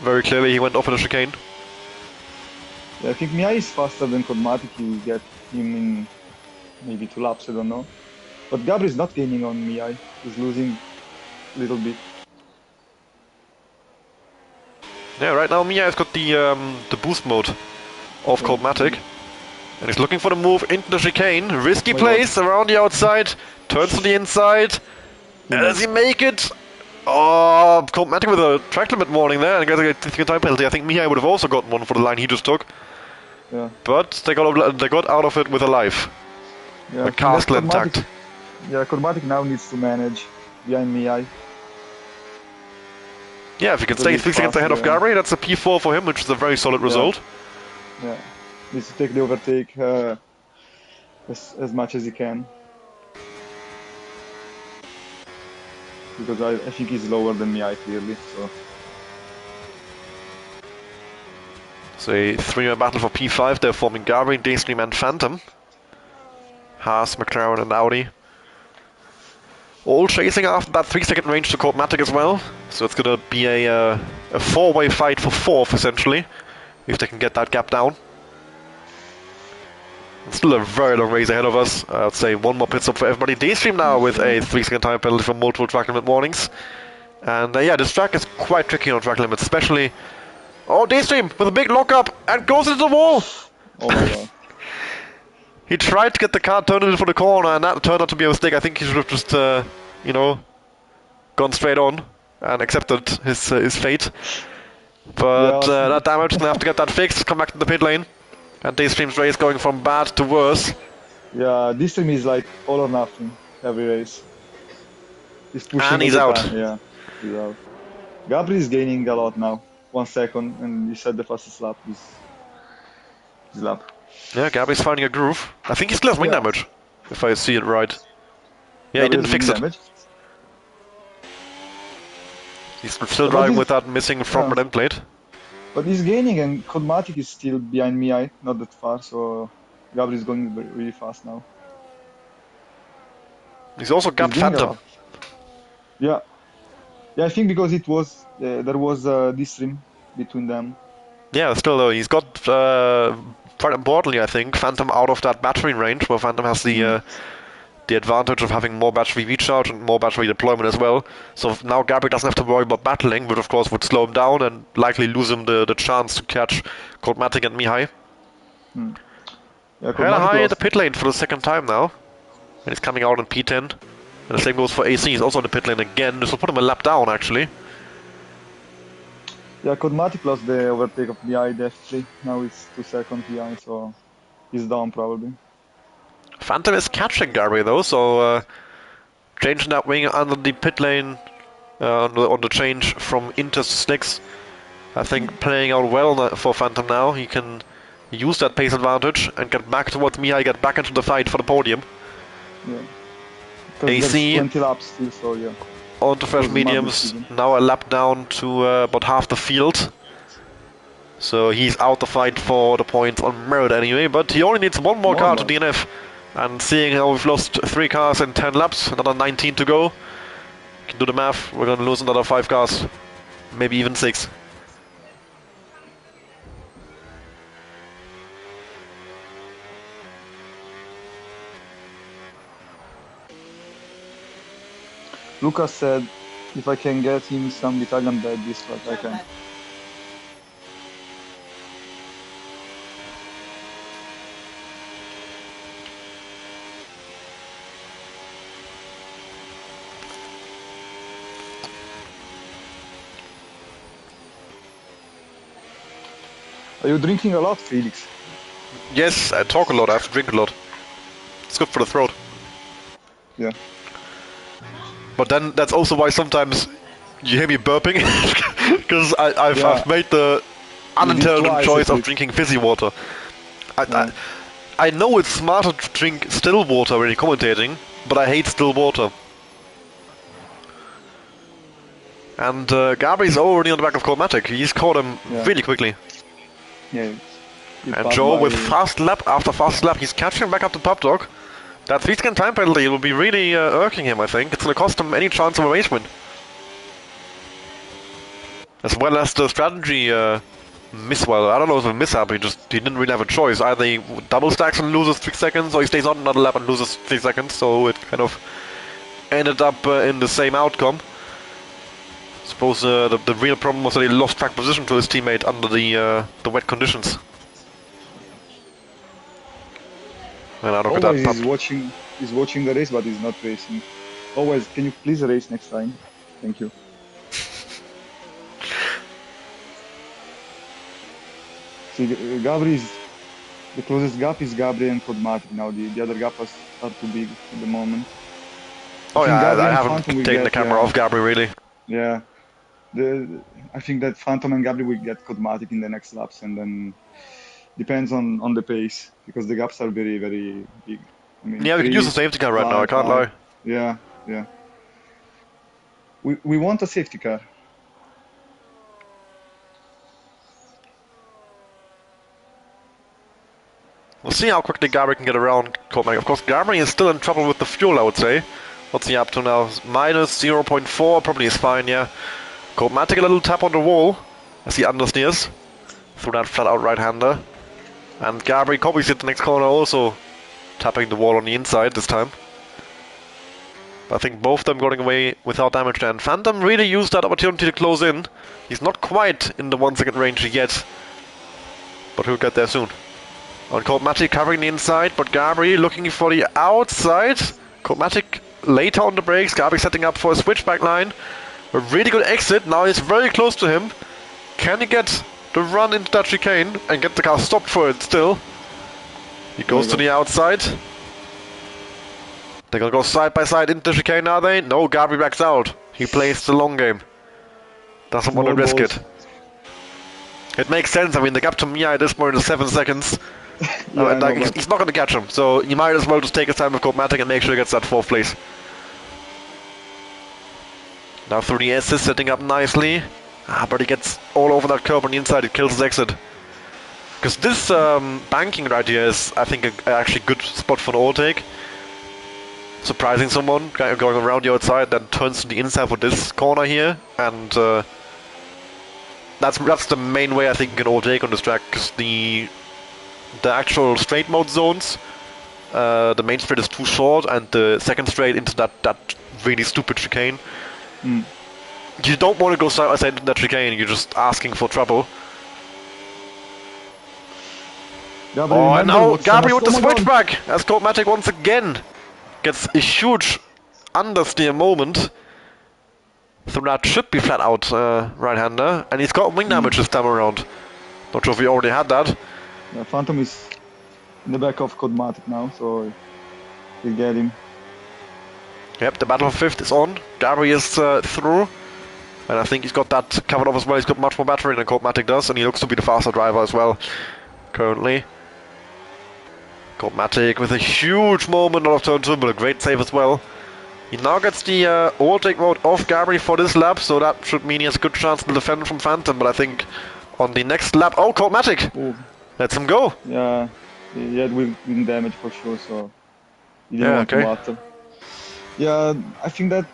very clearly he went off in a chicane. Yeah, I think Mia is faster than Kodmatic. He will get him in maybe 2 laps, I don't know. But Gabri is not gaining on Mia. He's losing a little bit. Yeah, right now Mia has got the boost mode of Kodmatic. And he's looking for the move into the chicane. Risky place around the outside. Turns to the inside. Does he make it? Oh, Kodmatic with a track limit warning there and gets a time penalty. I think Mihai would have also gotten one for the line he just took. Yeah. But they got out of it with a life. Yeah, the car still intact. Yeah, Kodmatic now needs to manage behind Mihai. Yeah, if he can stay 3 seconds ahead of Gabri, that's a P4 for him, which is a very solid result. Yeah. Needs to take the overtake as much as he can. Because I think he's lower than me, clearly. So a 3-man battle for P5. They're forming Gabri, Daystream and Phantom. Haas, McLaren and Audi. All chasing after that 3-second range to Kodmatic as well. So it's going to be a 4-way fight for 4th, essentially, if they can get that gap down. Still a very long race ahead of us. I'd say one more pit stop for everybody. Daystream now with a 3-second time penalty from multiple track limit warnings. And yeah, this track is quite tricky on track limits, especially... Oh, Daystream with a big lockup and goes into the wall! Oh my god. He tried to get the car turned in for the corner, and that turned out to be a mistake. I think he should have just, you know, gone straight on and accepted his fate. But that damage, they have to get that fixed, come back to the pit lane. And Daystream's race going from bad to worse. Yeah, Daystream is like all or nothing every race. He's pushing and he's out. Yeah, he's out. Gabri is gaining a lot now. 1 second, and he said the fastest lap is his lap. Yeah, Gabri's finding a groove. I think he still has wing damage, if I see it right. Yeah, he didn't fix it. He's still driving with that missing front end plate. But he's gaining, and Kodmatic is still behind me, not that far, so Gabri is going really fast now. He's also gapped Phantom. Yeah. Yeah, I think because it was there was this stream between them. Yeah, still though, he's got quite importantly, I think, Phantom out of that battery range, where Phantom has the advantage of having more battery recharge and more battery deployment as well. So now Gabri doesn't have to worry about battling, which of course would slow him down and likely lose him the chance to catch Kodmatic and Mihai. Yeah, High in the pit lane for the second time now, and he's coming out in P10. And the same goes for AC, he's also in the pit lane again. This will put him a lap down, actually. Yeah, Kodmatic lost the overtake of Mihai, definitely. Now it's 2 seconds behind, so he's down probably. Phantom is catching Gabri though, so changing that wing under the pit lane on the change from Inters to Slicks. I think playing out well for Phantom now. He can use that pace advantage and get back towards Mihai, get back into the fight for the podium. Yeah. AC 20 laps still, so yeah. On to fresh mediums, now a lap down to about half the field. So he's out the fight for the points on merit anyway, but he only needs one more car to DNF. And seeing how we've lost 3 cars in 10 laps, another 19 to go, you can do the math, we're going to lose another 5 cars, maybe even 6. Lucas said if I can get him some Italian bed this lap, I can. Are you drinking a lot, Felix? Yes, I talk a lot, I have to drink a lot. It's good for the throat. Yeah. But then that's also why sometimes you hear me burping, because I've Yeah. made the unintelligent twice choice at of least. drinking fizzy water. Yeah. I know it's smarter to drink still water when you're commentating, but I hate still water. And Gabri's already on the back of Cormatic. He's caught him Yeah. really quickly. Yeah. And Joe with fast lap after fast lap, he's catching back up to Pub Dog. That 3-second time penalty will be really irking him, I think. It's going to cost him any chance of a race win. As well as the strategy well, I don't know if it's a mishap, he didn't really have a choice. Either he double stacks and loses 3 seconds, or he stays on another lap and loses 3 seconds, so it kind of ended up in the same outcome. I suppose the real problem was that he lost track position to his teammate under the wet conditions. And I don't get Always that he's watching the race, but he's not racing. Always, can you please race next time? Thank you. See, Gabri's the closest gap is Gabri and Kodmatic now. The other gap are too big at the moment. Oh think yeah, Gabri I and haven't Phantom will taken the get, camera off Gabri really. Yeah, I think that Phantom and Gabri will get Kodmatic in the next laps, and then depends on the pace because the gaps are very, very big. I mean, Yeah, we can use the 3, safety car right now, I 5, can't 5. lie. Yeah, yeah. We want a safety car. We'll see how quickly Gabri can get around Cormac. Of course, Gabri is still in trouble with the fuel, I would say. What's he up to now? Minus 0.4, probably is fine, yeah. Cormac a little tap on the wall as he understeers through that flat-out right-hander. And Gabri copies it the next corner also, tapping the wall on the inside this time. I think both of them going away without damage there. And Phantom really used that opportunity to close in. He's not quite in the 1 second range yet, but he'll get there soon. On Cormatic covering the inside, but Gabri looking for the outside. Cormatic later on the brakes. Gabri setting up for a switchback line. A really good exit. Now he's very close to him. Can he get the run into that chicane and get the car stopped for it still? He goes to the outside. They're gonna go side by side into the chicane, are they? No, Gabri backs out. He plays the long game. Doesn't want to risk it. It makes sense. I mean, the gap to Mia at this point is 7 seconds. He's not going to catch him, so you might as well just take his time with Cormatic and make sure he gets that 4th place. Now through the assist, setting up nicely. But he gets all over that curb on the inside, it kills his exit. Because this banking right here is, I think, a actually good spot for an overtake. Surprising someone, going around the outside, then turns to the inside for this corner here, and that's the main way I think you can overtake on this track, because the actual straight mode zones, the main straight is too short, and the second straight into that really stupid chicane. You don't want to go side by side into that chicane, you're just asking for trouble. Gabri, and now Gabri with the switchback, as Cormatic once again gets a huge understeer moment through that should be flat out right-hander, and he's got wing damage this time around. Not sure if he already had that. Yeah, Phantom is in the back of Kodmatic now, so he'll get him. Yep, the battle for 5th is on. Gabri is through, and I think he's got that covered off as well. He's got much more battery than Cormatic does, and he looks to be the faster driver as well, currently. Cormatic with a huge moment out of turn 2, but a great save as well. He now gets the overtake mode off Gabri for this lap, so that should mean he has a good chance to defend from Phantom, but I think on the next lap... Oh, Cormatic! Lets him go! Yeah, he had wing damage for sure, so he didn't want to battle. Yeah, I think that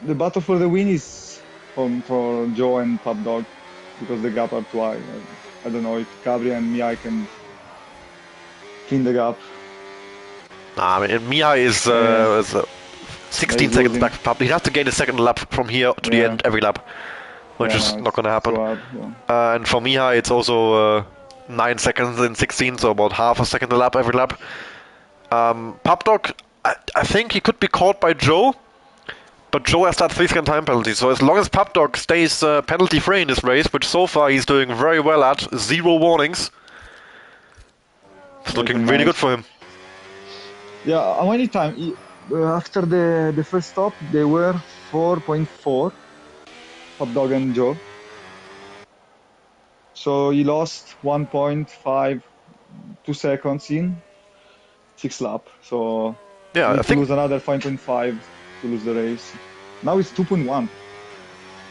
the battle for the win is for Joe and Top Dog, because the gap are too high. I don't know if Gabri and Mihai can clean the gap. Nah, I mean, Mihai is 16 seconds back for Pablo. He has to gain a second lap from here to the end every lap, which is not going to happen. And for Mihai, it's also 9 seconds in 16, so about half a second a lap every lap. Pablo, I think he could be caught by Joe, but Joe has that 3-second time penalty. So as long as Pablo stays penalty-free in this race, which so far he's doing very well at, 0 warnings, it's looking really good for him. Yeah, how many times? After the first stop, they were 4.4, Pablo and Joe. So he lost 1.5, 2 seconds in 6 laps. So yeah, I think lose another 5.5 to lose the race. Now it's 2.1.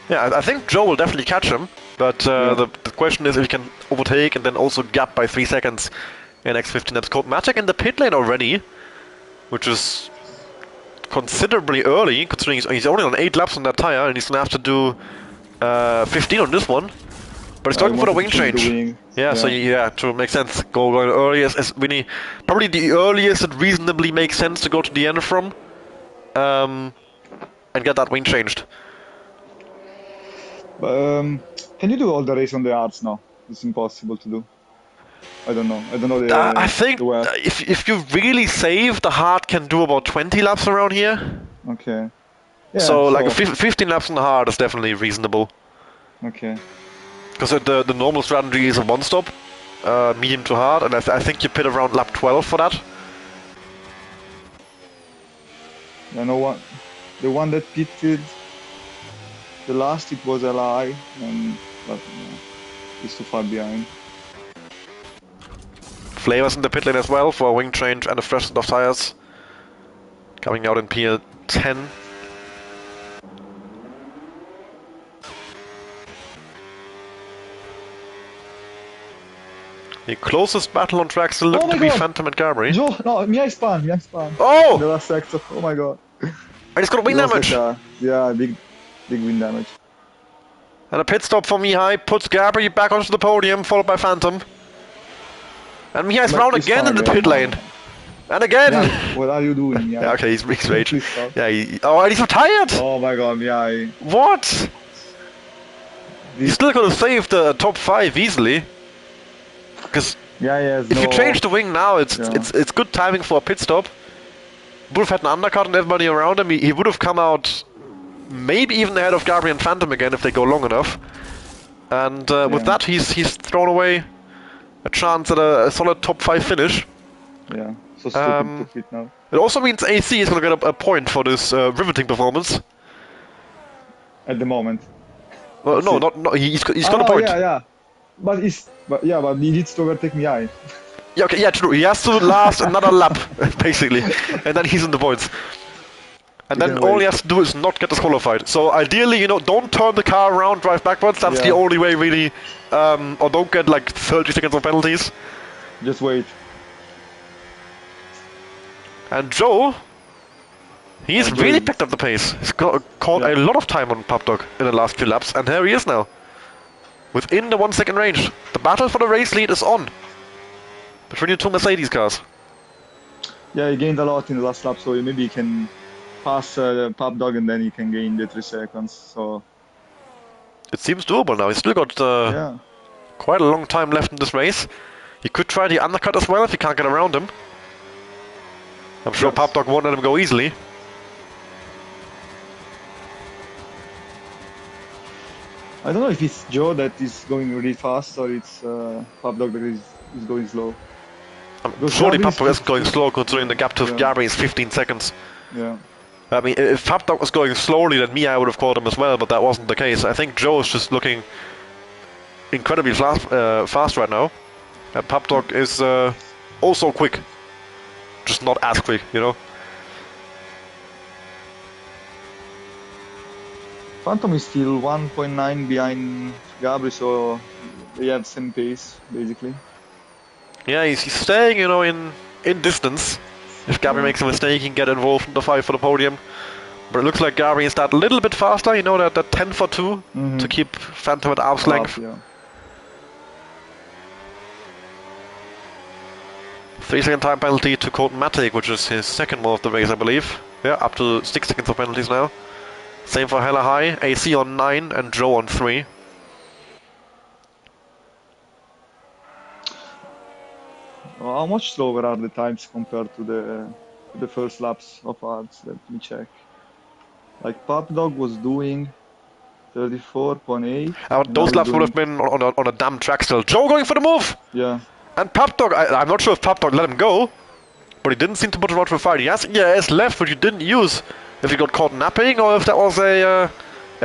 Yeah, I think Joe will definitely catch him, but the question is if he can overtake and then also gap by 3 seconds in X15. That's called Matic in the pit lane already, which is considerably early, considering he's only on 8 laps on that tire, and he's gonna have to do 15 on this one. But he's going for the wing change. Yeah, so to make sense, going early as really probably the earliest it reasonably makes sense to go to the end from, and get that wing changed. Can you do all the race on the hards now? It's impossible to do. I don't know. I think if you really save, the hard can do about 20 laps around here. Okay. Yeah, so like 15 laps on the hard is definitely reasonable. Okay. Because the normal strategy is a one-stop, medium to hard, and I think you pit around lap 12 for that. I know what. The one that pitted the last, it was Li, but he's too far behind. Flavors in the pit lane as well for a wing change and a fresh set of tires. Coming out in P10. The closest battle on track still looking to be Phantom and Gabri. Joe, no, Mihai spun. Oh! The last sector, oh my god. And he's got wind damage! Yeah, big wind damage. And a pit stop for Mihai puts Gabri back onto the podium, followed by Phantom. And Mihai's round again in the pit lane. And again! Yeah, what are you doing? Yeah, okay, he's rage. Yeah, and he's retired! Oh my god, Mihai. What? He's still gonna save the top 5 easily. Because if you change the wing now, it's good timing for a pit stop. Would have had an undercut and everybody around him. He would have come out maybe even ahead of Gabri and Phantom again if they go long enough. And with that, he's thrown away a chance at a solid top 5 finish. Yeah, so stupid to quit now. It also means AC is going to get a point for this riveting performance. At the moment. Well, no, he's got a point. Yeah. But he needs to overtake Mihai. Yeah, okay, yeah, true. He has to last another lap, basically, and then he's in the points. And then all he has to do is not get disqualified. So ideally, don't turn the car around, drive backwards. That's the only way, really. Or don't get like 30 seconds of penalties. Just wait. And Joe, he's really picked up the pace. He's caught a lot of time on Pablo in the last few laps, and here he is now. Within the 1 second range. The battle for the race lead is on. Between the 2 Mercedes cars. Yeah, he gained a lot in the last lap, so maybe he can pass Pablo and then he can gain the 3 seconds. So it seems doable now. He's still got quite a long time left in this race. He could try the undercut as well if he can't get around him. I'm sure Pablo won't let him go easily. I don't know if it's Joe that is going really fast or it's Pablo that is going slow. Surely Pablo isn't going slow considering the gap to Gabri is 15 seconds. Yeah. I mean, if Pablo was going slowly, then Mihai would have caught him as well, but that wasn't the case. I think Joe is just looking incredibly fast right now. And Pablo is also quick. Just not as quick, Phantom is still 1.9 behind Gabri, so they have same pace, basically. Yeah, he's staying, in distance. If Gabri makes a mistake, he can get involved in the fight for the podium. But it looks like Gabri is that little bit faster, that 10 for 2 to keep Phantom at arm's length. 3 second time penalty to Matic, which is his second one of the race, I believe. Yeah, up to 6 seconds of penalties now. Same for Hella High, AC on 9 and Joe on 3. How much slower are the times compared to the first laps of ads? Let me check. Like Pop Dog was doing 34.8, and now Those he's laps would have doing, been on a damn track still. Joe going for the move! yeah. And Pop Dog, I'm not sure if Pop Dog let him go, but he didn't seem to put him out for a fight. He has EAS left, which he didn't use. If he got caught napping, or if that was a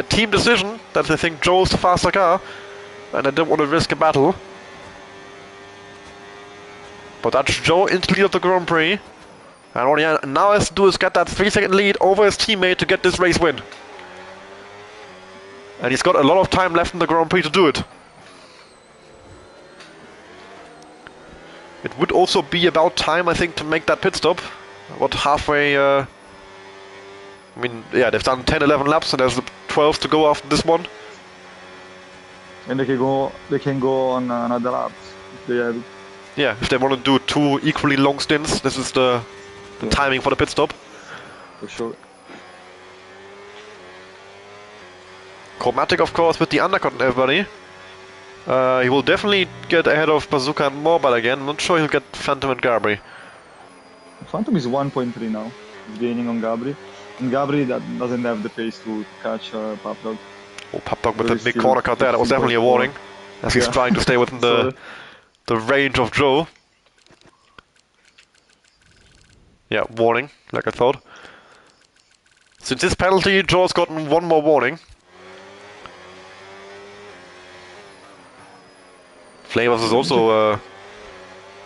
team decision that they think Joe's the faster car, and they didn't want to risk a battle. But that's Joe into the lead of the Grand Prix. And all he now has to do is get that 3-second lead over his teammate to get this race win. And he's got a lot of time left in the Grand Prix to do it. It would also be about time, I think, to make that pit stop. What, halfway... I mean, yeah, they've done 10, 11 laps, and there's 12 to go after this one. And they can go on another laps if they have it. Yeah, if they want to do 2 equally long stints, this is the timing for the pit stop. For sure. Chromatic, of course, with the undercut and everybody. He will definitely get ahead of Bazooka and Morbad again. I'm not sure he'll get Phantom and Gabri. Phantom is 1.3 now. He's gaining on Gabri. And Gabri that doesn't have the pace to catch Pop Dog. Oh, Pop Dog with that big corner cut there. That was definitely a warning. As he's trying to stay within the range of Joe. Yeah, warning, like I thought. Since this penalty, Joe's gotten 1 more warning. Flavors is also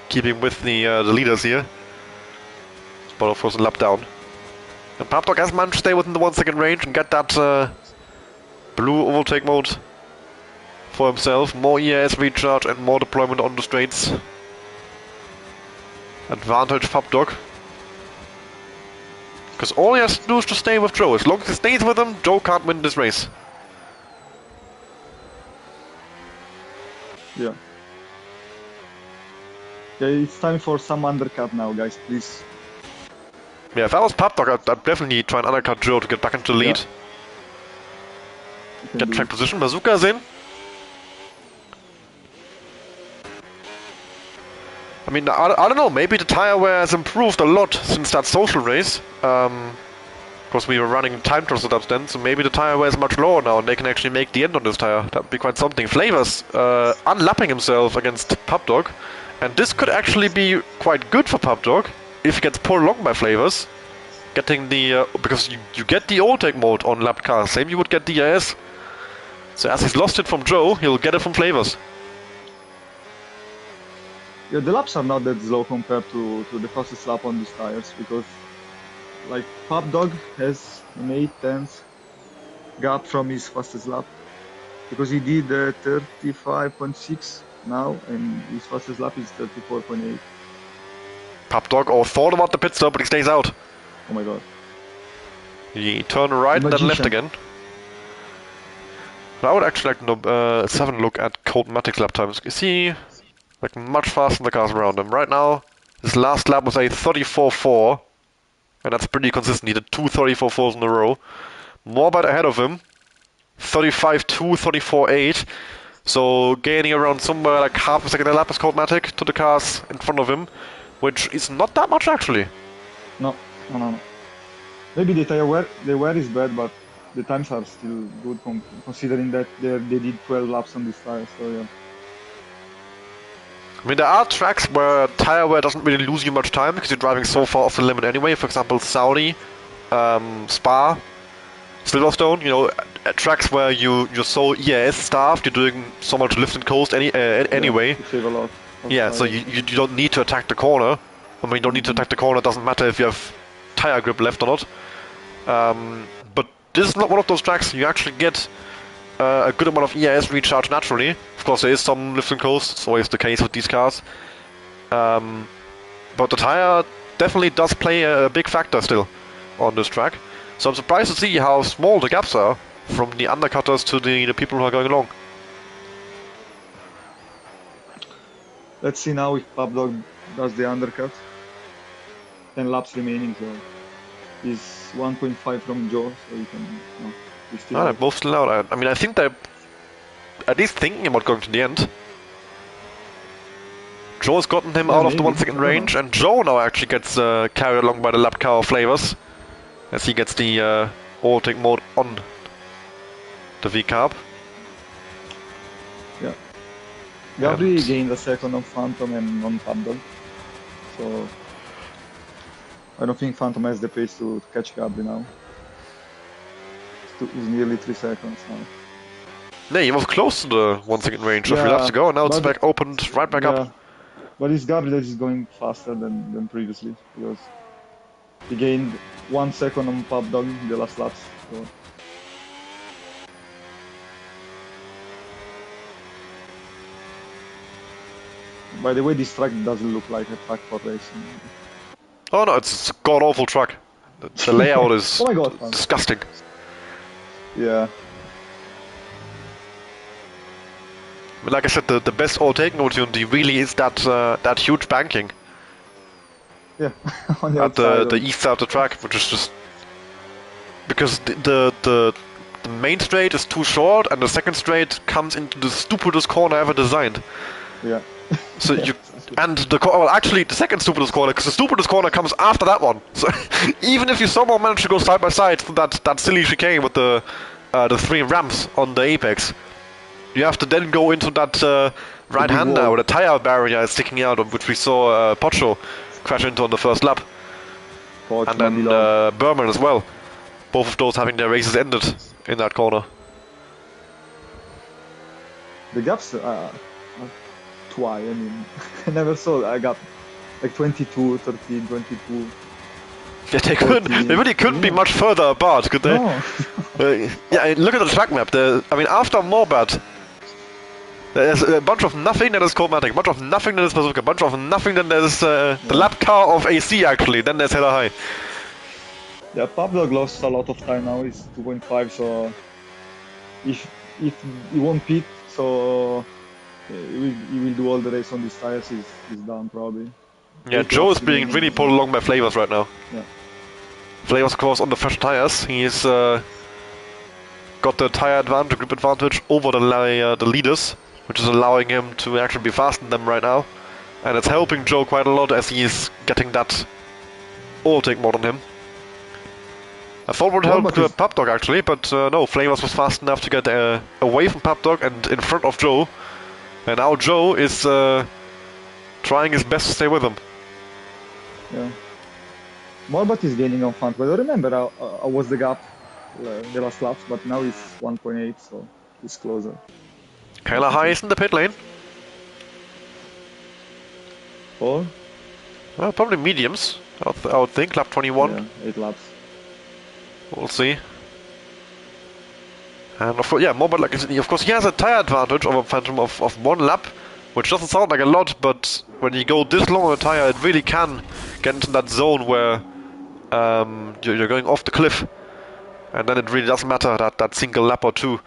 keeping with the leaders here. But of course a lap down. And Pop Dog has managed to stay within the 1 second range and get that blue overtake mode for himself. More EAS recharge and more deployment on the straights. Advantage Pop Dog. Because all he has to do is to stay with Joe. As long as he stays with him, Joe can't win this race. Yeah. Yeah, it's time for some undercut now, guys, please. Yeah, if I was Pop Dog, I'd definitely try and undercut Joe to get back into the lead. Yeah. Get track position. Bazooka's in. I mean, I don't know, maybe the tire wear has improved a lot since that social race. Of course, we were running time trials at that then, so maybe the tire wear is much lower now and they can actually make the end on this tire. That would be quite something. Flavors unlapping himself against Pop Dog. And this could actually be quite good for Pop Dog if he gets pulled along by Flavors. Getting the... because you get the overtake mode on lapped cars, same you would get DRS. So as he's lost it from Joe, he'll get it from Flavors. Yeah, the laps are not that slow compared to the fastest lap on these tires, because like Pop Dog has an 8/10 gap from his fastest lap, because he did 35.6 now and his fastest lap is 34.8. Pop Dog thought about the pit stop, but he stays out. Oh my god. He turned right and then left again. I would actually like to know, let's have a look at Codematic's lap times. You see, like much faster than the cars around him. Right now, his last lap was a 34.4, and that's pretty consistent. He did 2 34.4s in a row. Morbad ahead of him, 35.2, 34.8. So gaining around somewhere like half a second a lap is Codematic to the cars in front of him, which is not that much actually. No. Maybe the tire wear is bad, but the times are still good considering that they did 12 laps on this tire, so yeah. I mean, there are tracks where tire wear doesn't really lose you much time because you're driving so far off the limit anyway. For example, Saudi, Spa, Silverstone, you know, tracks where you're so EAS staffed, you're doing so much lift and coast anyway. Yeah, you save a lot. Yeah, so you don't need to attack the corner. I mean, you don't need to attack the corner, it doesn't matter if you have tire grip left or not. But this is not one of those tracks you actually get a good amount of EAS recharge naturally. Of course, there is some lift and coast, it's always the case with these cars. But the tire definitely does play a big factor still on this track. So I'm surprised to see how small the gaps are from the undercutters to the people who are going along. Let's see now if Pop Dog does the undercut. 10 laps remaining, so He's 1.5 from Joe, so you can. No, he's still They're both still out. I mean, I think they're at least thinking about going to the end. Joe's gotten him out of the 1 second range, and Joe now actually gets carried along by the lap car of Flavors as he gets the overtake mode on the V-carb. Yeah. Gabri gained a second on Phantom and on Pabdog, so I don't think Phantom has the pace to catch Gabri now. It's nearly 3 seconds now. Yeah, he was close to the 1 second range a few laps to go, and now it's back opened right back up. But it's Gabri that is going faster than previously, because he gained 1 second on Pabdog in the last laps. So. By the way, this track doesn't look like a track for racing. Oh no, it's a god-awful track. The layout is oh my God, disgusting. Yeah. But like I said, the best overtaking opportunity really is that huge banking. Yeah, on the at the east side of the track, which is just because the main straight is too short, and the second straight comes into the stupidest corner ever designed. Yeah. So you and well, actually the second stupidest corner, because the stupidest corner comes after that one. So even if you somehow manage to go side by side to that silly chicane with the 3 ramps on the apex, you have to then go into that right-hander where the tire barrier is sticking out, which we saw Pocho crash into on the first lap. And then Berman as well. Both of those having their races ended in that corner. The gaps are twice, I mean, I never saw a gap like 22, 13, 22. Yeah, they really couldn't be much further apart, could they? No. Yeah, look at the track map. I mean, after Morbat, there's a bunch of nothing that is Chromatic, a bunch of nothing that is Bazooka, a bunch of nothing that is the lap car of AC actually, then there's Hella High. Yeah, Pablo lost a lot of time now, he's 2.5, so if he won't pit, so he will do all the race on these tires, he's done probably. Yeah, Joe is being really pulled along by Flavors right now. Yeah. Flavors, of course, on the fresh tires, he's got the tire advantage, grip advantage over the leaders, which is allowing him to actually be faster than them right now. And it's helping Joe quite a lot as he's getting that overtake mode on him. I thought it would help Pabdog actually, but no, Flavors was fast enough to get away from Pabdog and in front of Joe. And now Joe is trying his best to stay with him. Yeah. Morbat is gaining on front, but I remember how was the gap the last laps, but now it's 1.8, so it's closer. Hella High is in the pit lane. Or? Well, probably mediums, I would think, lap 21. Yeah, 8 laps. We'll see. And of course, yeah, Morbat, like of course, he has a tire advantage over Phantom of 1 lap, which doesn't sound like a lot, but when you go this long on a tire, it really can get into that zone where you're going off the cliff, and then it really doesn't matter that single lap or two.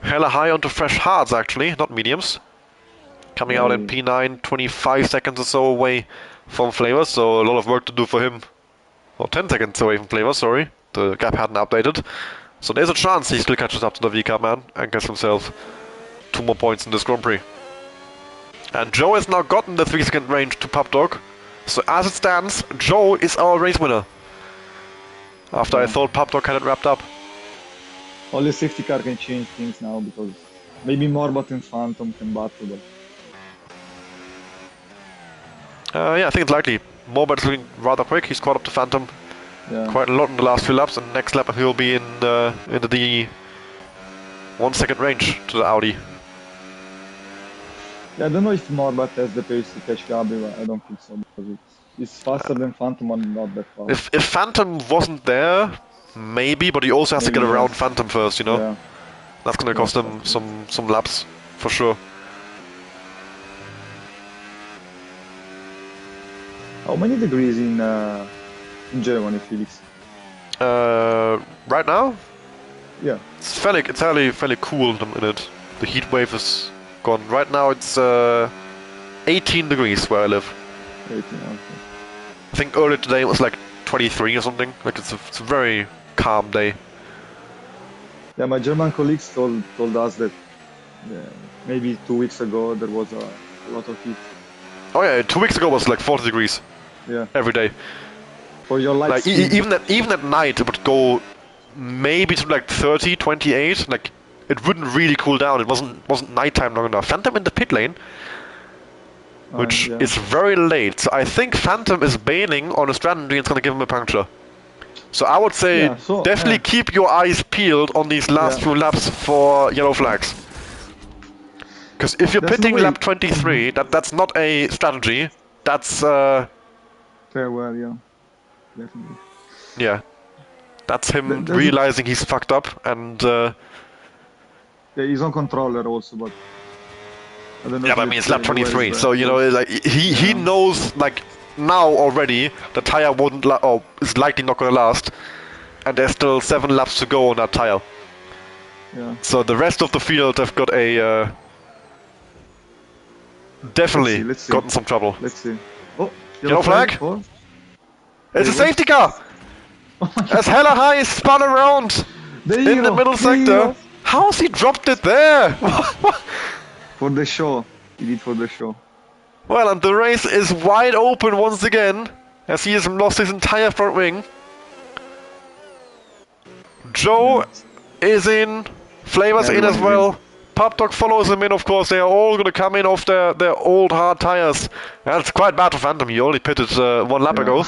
Hella High onto fresh hards actually, not mediums. Coming out in P9, 25 seconds or so away from Flavors, so a lot of work to do for him. Or 10 seconds away from Flavors, sorry. The gap hadn't updated. So there's a chance he still catches up to the V-Cup man and gets himself 2 more points in this Grand Prix. And Joe has now gotten the 3 second range to Pabdog. So as it stands, Joe is our race winner. After I thought Pabdog had it wrapped up. Only safety car can change things now, because maybe Morbat and Phantom can battle, but... yeah, I think it's likely. Morbat's looking rather quick, he's caught up to Phantom quite a lot in the last few laps, and next lap he'll be into the 1 second range to the Audi. Yeah, I don't know if Morbat has the pace to catch Gabi, but I don't think so, because it's faster than Phantom and not that fast. If Phantom wasn't there, maybe, but he also has to get around Phantom first, you know? Yeah. That's gonna cost him some laps, for sure. How many degrees in Germany, Felix? Right now? Yeah. It's fairly cool in it. The heat wave is gone. Right now it's 18 degrees where I live. 18, okay. I think earlier today it was like 23 or something. Like it's a very calm day. Yeah, my German colleagues told us that maybe 2 weeks ago there was a lot of heat. Oh yeah, 2 weeks ago was like 40 degrees. Yeah. Every day. For your light like skin. even at night it would go maybe to like 30, 28. Like it wouldn't really cool down. It wasn't nighttime long enough. Phantom in the pit lane, which is very late. So I think Phantom is bailing on a strategy that's gonna give him a puncture. So I would say definitely keep your eyes peeled on these last few laps for yellow flags. Because if you're pitting lap 23, that's not a strategy. That's farewell, yeah, definitely. Yeah, that's him realizing he's fucked up, and yeah, he's on controller also, but I don't know. Yeah, but I mean it's lap 23, so you know, like he knows like now already the tire won't is likely not gonna last, and there's still 7 laps to go on that tire. Yeah. So the rest of the field have got a definitely gotten some trouble. Let's see. Oh, yellow flag. It's a safety car. As Hella High spun around in the middle sector. How's he dropped it there? For the show. He did for the show. Well, and the race is wide open once again, as he has lost his entire front wing. Joe is in, Flavor's in as well. Pop Dog follows him in, of course. They are all going to come in off their old hard tires. That's quite bad for Phantom. He only pitted 1 lap ago.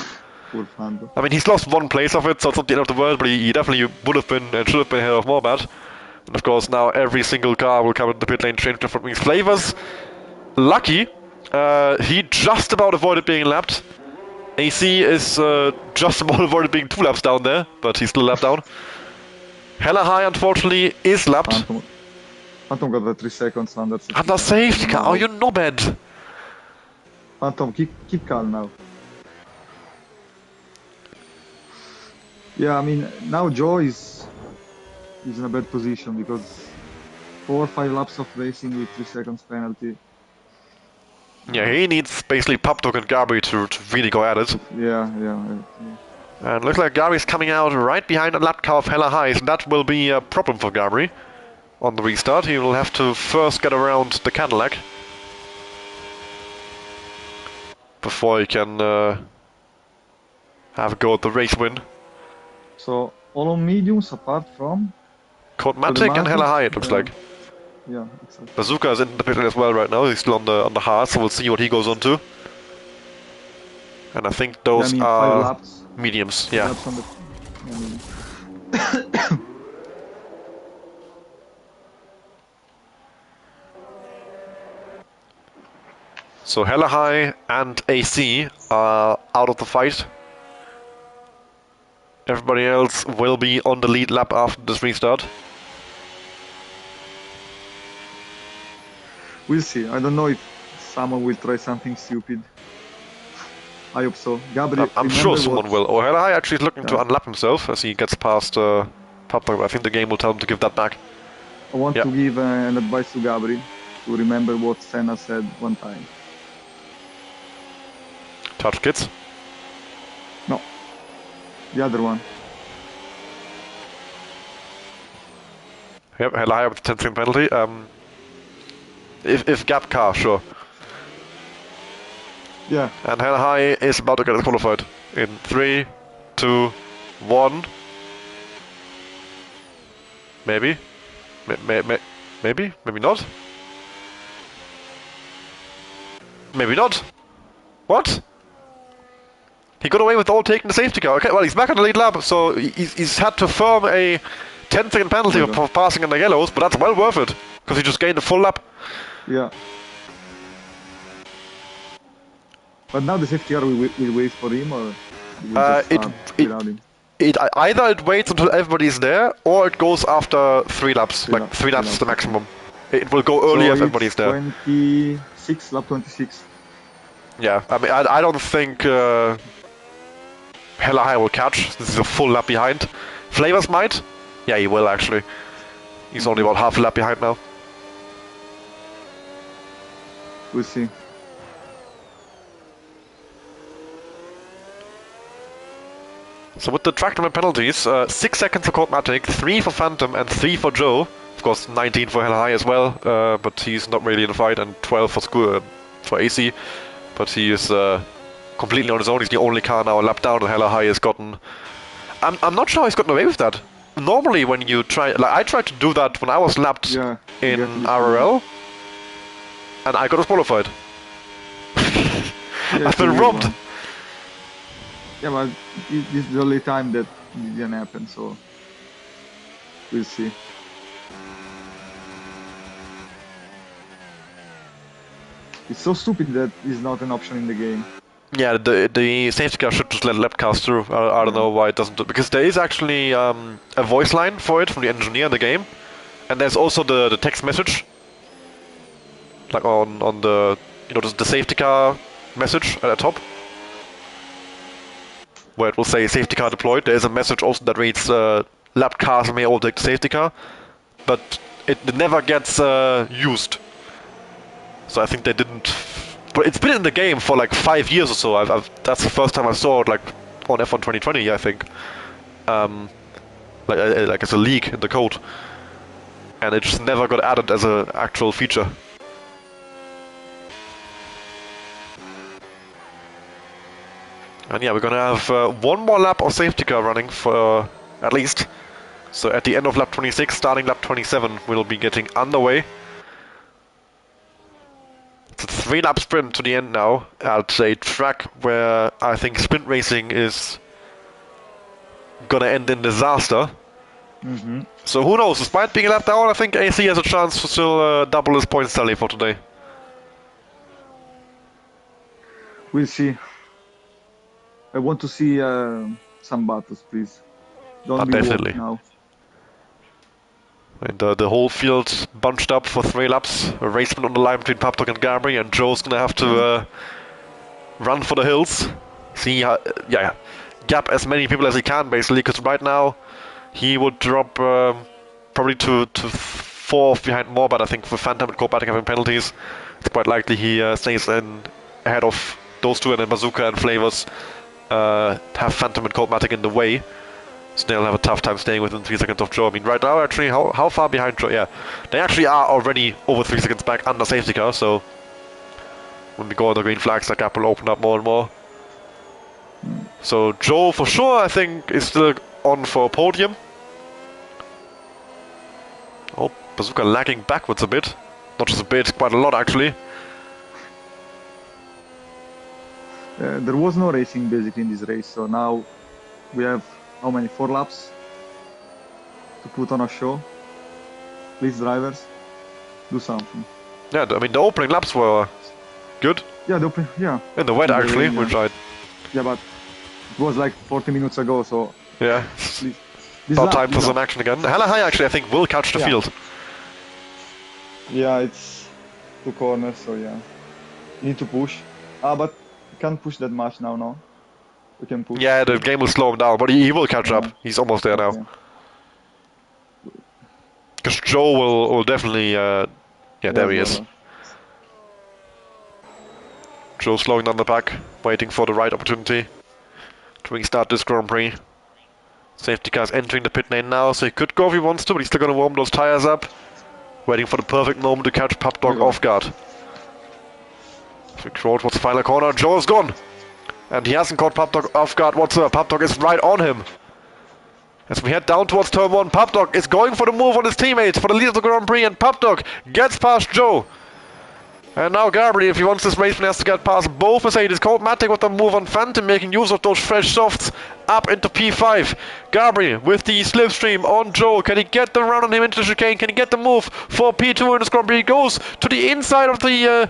I mean, he's lost 1 place of it, so it's not the end of the world, but he definitely would have been and should have been ahead of Morbad. And of course, now every single car will come into the pit lane, change different wings. Flavors, lucky. He just about avoided being lapped. AC is just about avoided being 2 laps down there, but he's still lapped down. Hella High, unfortunately, is lapped. Phantom got the 3 seconds under. Under safety car. Oh, you knobhead. Phantom, keep calm now. Yeah, I mean, now Joe is in a bad position because 4 or 5 laps of racing with 3 seconds penalty. Yeah, he needs basically Pop Dog and Gabri to really go at it. Yeah. And looks like Gabri's coming out right behind the lap car of Hella High, so that will be a problem for Gabri on the restart. He will have to first get around the Cadillac before he can have a go at the race win. So, all on mediums apart from? Codematic and Hella High, it looks like. Yeah, exactly. Bazooka is in the pit lane as well right now. He's still on the hard, so we'll see what he goes on to. And I think those are mediums. Yeah. So Hella High and AC are out of the fight. Everybody else will be on the lead lap after this restart. We'll see. I don't know if someone will try something stupid. I hope so. Gabri, I'm sure someone will. Oh, Hella High actually is looking to unlap himself as he gets past Pop Dog. I think the game will tell him to give that back. I want to give an advice to Gabri to remember what Senna said one time. Touch kids? No. The other one. Yep, Hella High with the 10-second penalty. If gap car, sure. Yeah. And Hella High is about to get qualified. In 3, 2, 1. Maybe. Maybe? Maybe not? Maybe not. What? He got away with all taking the safety car. Okay, well, he's back on the lead lap, so he's had to firm a 10-second penalty for passing in the yellows, but that's well worth it, because he just gained a full lap. Yeah. But now the safety car will wait for him, or will without him? Either it waits until everybody's there, or it goes after 3 laps. Like 3 laps is the maximum. It will go earlier if everybody's there. 26, lap 26. Yeah, I mean, I don't think Hella High will catch. This is a full lap behind. Flavors might? Yeah, he will actually. He's only about half a lap behind now. We'll see. So with the track limit penalties, 6 seconds for Coldmatic, 3 for Phantom, and 3 for Joe. Of course, 19 for Hella High as well, but he's not really in the fight, and 12 for AC. But he is completely on his own. He's the only car now a lap down, and Hella High has gotten... I'm not sure he's gotten away with that. Normally when you try... Like, I tried to do that when I was lapped in RRL, and I got disqualified. I've been robbed. Yeah, but this is the only time that it didn't happen, so we'll see. It's so stupid that it's not an option in the game. Yeah, the safety car should just let lap cars through. I don't know why it doesn't do, because there is actually a voice line for it from the engineer in the game, and there's also the text message, like on the the safety car message at the top, where it will say safety car deployed. There is a message also that reads lap cars may overtake the safety car, but it never gets used. So I think they didn't. But it's been in the game for like 5 years or so. That's the first time I saw it, like on F1 2020, I think. Like as a leak in the code, and it just never got added as an actual feature. And yeah, we're gonna have one more lap of safety car running for at least. So at the end of lap 26, starting lap 27, we'll be getting underway. It's a 3-lap sprint to the end now at a track where I think sprint racing is gonna end in disaster. So who knows, despite being left down, I think AC has a chance to still double his points tally for today. We'll see. I want to see some battles, please. Don't be definitely now. And the whole field bunched up for 3 laps. A race on the line between Paptok and Gabri, and Joe's gonna have to run for the hills. See, gap as many people as he can, basically, because right now he would drop probably to 4th behind Morbad, I think, for Phantom and Coldmatic having penalties. It's quite likely he stays in ahead of those two, and then Bazooka and Flavors have Phantom and Coldmatic in the way. So they'll have a tough time staying within 3 seconds of Joe. I mean, right now, actually, how far behind Joe? Yeah, they actually are already over 3 seconds back under safety car, so when we go on the green flags, that gap will open up more and more. So Joe, for sure, I think, is still on for a podium. Oh, Bazooka lagging backwards a bit. Not just a bit, quite a lot, actually. There was no racing, basically, in this race, so now we have... How many? 4 laps to put on a show. Please, drivers, do something. Yeah, I mean the opening laps were good. Yeah, In the wet, actually, which I... Yeah, but it was like 40 minutes ago, so... Yeah. About time for some action again. Hella High, actually, I think, will catch the field. Yeah, it's 2 corners, so yeah. You need to push. But you can't push that much now, no? We can push. Yeah, the game will slow him down, but he will catch up. He's almost there now. Because Joe will definitely... yeah, there he is. Joe slowing down the pack, waiting for the right opportunity to restart this Grand Prix. Safety car's entering the pit lane now, so he could go if he wants to, but he's still going to warm those tires up. Waiting for the perfect moment to catch Papdog off guard. Quick road towards the final corner. Joe is gone. And he hasn't caught Papdog off guard whatsoever. Papdog is right on him. As we head down towards turn 1, Papdog is going for the move on his teammates for the lead of the Grand Prix, and Papdog gets past Joe. And now Gabri, if he wants this race, has to get past both Mercedes. Coldmatic with the move on Phantom, making use of those fresh softs up into P5. Gabri with the slipstream on Joe. Can he get the run on him into the chicane? Can he get the move for P2 in this Grand Prix? He goes to the inside of the...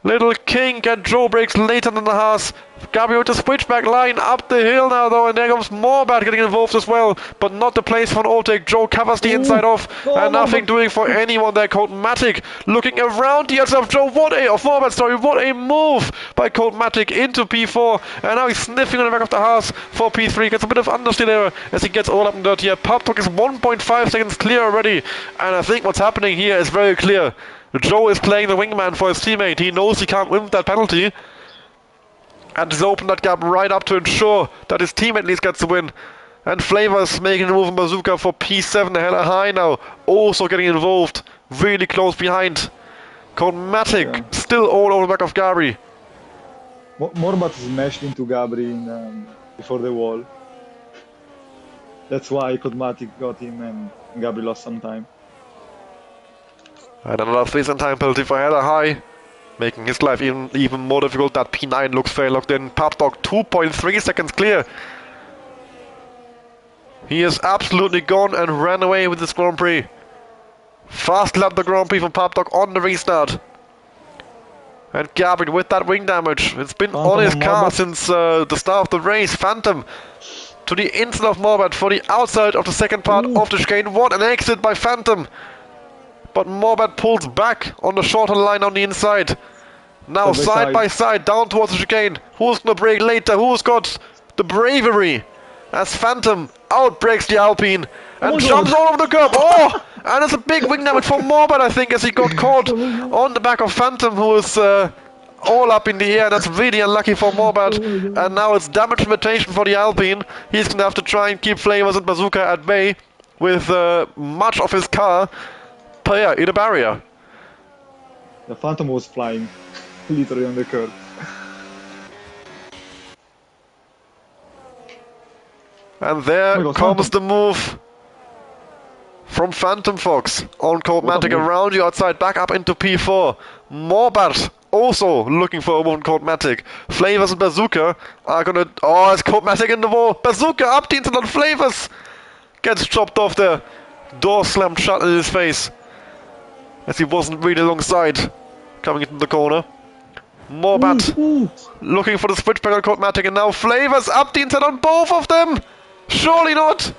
Little kink, and Joe breaks later than the Haas. Gabri with the switchback line up the hill now though, and there comes Morbad getting involved as well, but not the place for an overtake. Joe covers the inside off, and nothing doing for anyone there. Coldmatic looking around the outside of Joe. What a move by Coldmatic into P4, and now he's sniffing on the back of the Haas for P3. Gets a bit of understeer there as he gets all up and dirty here. Papdog is 1.5 seconds clear already, and I think what's happening here is very clear. Joe is playing the wingman for his teammate. He knows he can't win that penalty. and has opened that gap right up to ensure that his team at least gets the win. And Flavors making a move on Bazooka for P7, hella high now, also getting involved, really close behind. Matic still all over the back of Gabri. Morbat smashed into Gabri before the wall. That's why Matic got him and Gabri lost some time. And another 3-second time penalty for hella high, making his life even more difficult. That P9 looks very locked in. Papdog 2.3 seconds clear. He is absolutely gone and ran away with this Grand Prix. Fast lap the Grand Prix from Papdog on the restart. And Gabri with that wing damage. It's been Phantom on his car Morbat since the start of the race. Phantom to the inside of Morbat for the outside of the second part of the chicane. What an exit by Phantom. But Morbat pulls back on the shorter line on the inside. Now side by side down towards the chicane. Who's going to brake later? Who's got the bravery? As Phantom outbreaks the Alpine and jumps all over the curb. Oh! And it's a big wing damage for Morbat, I think, as he got caught on the back of Phantom, who was all up in the air. That's really unlucky for Morbat. And now it's damage limitation for the Alpine. He's going to have to try and keep Flavors and Bazooka at bay with much of his car in a barrier. The Phantom was flying literally on the curb. And there comes the move from Phantom Fox on Matic around the outside, back up into P4. Morbat also looking for a move on Matic. Flavors and Bazooka are gonna. Oh, it's Matic in the wall. Bazooka up the inside on Flavors. Gets chopped off there. Door slammed shut in his face as he wasn't really alongside. Coming into the corner. Morbat looking for the switchback on Matic, and now Flavors up the inside on both of them. Surely not!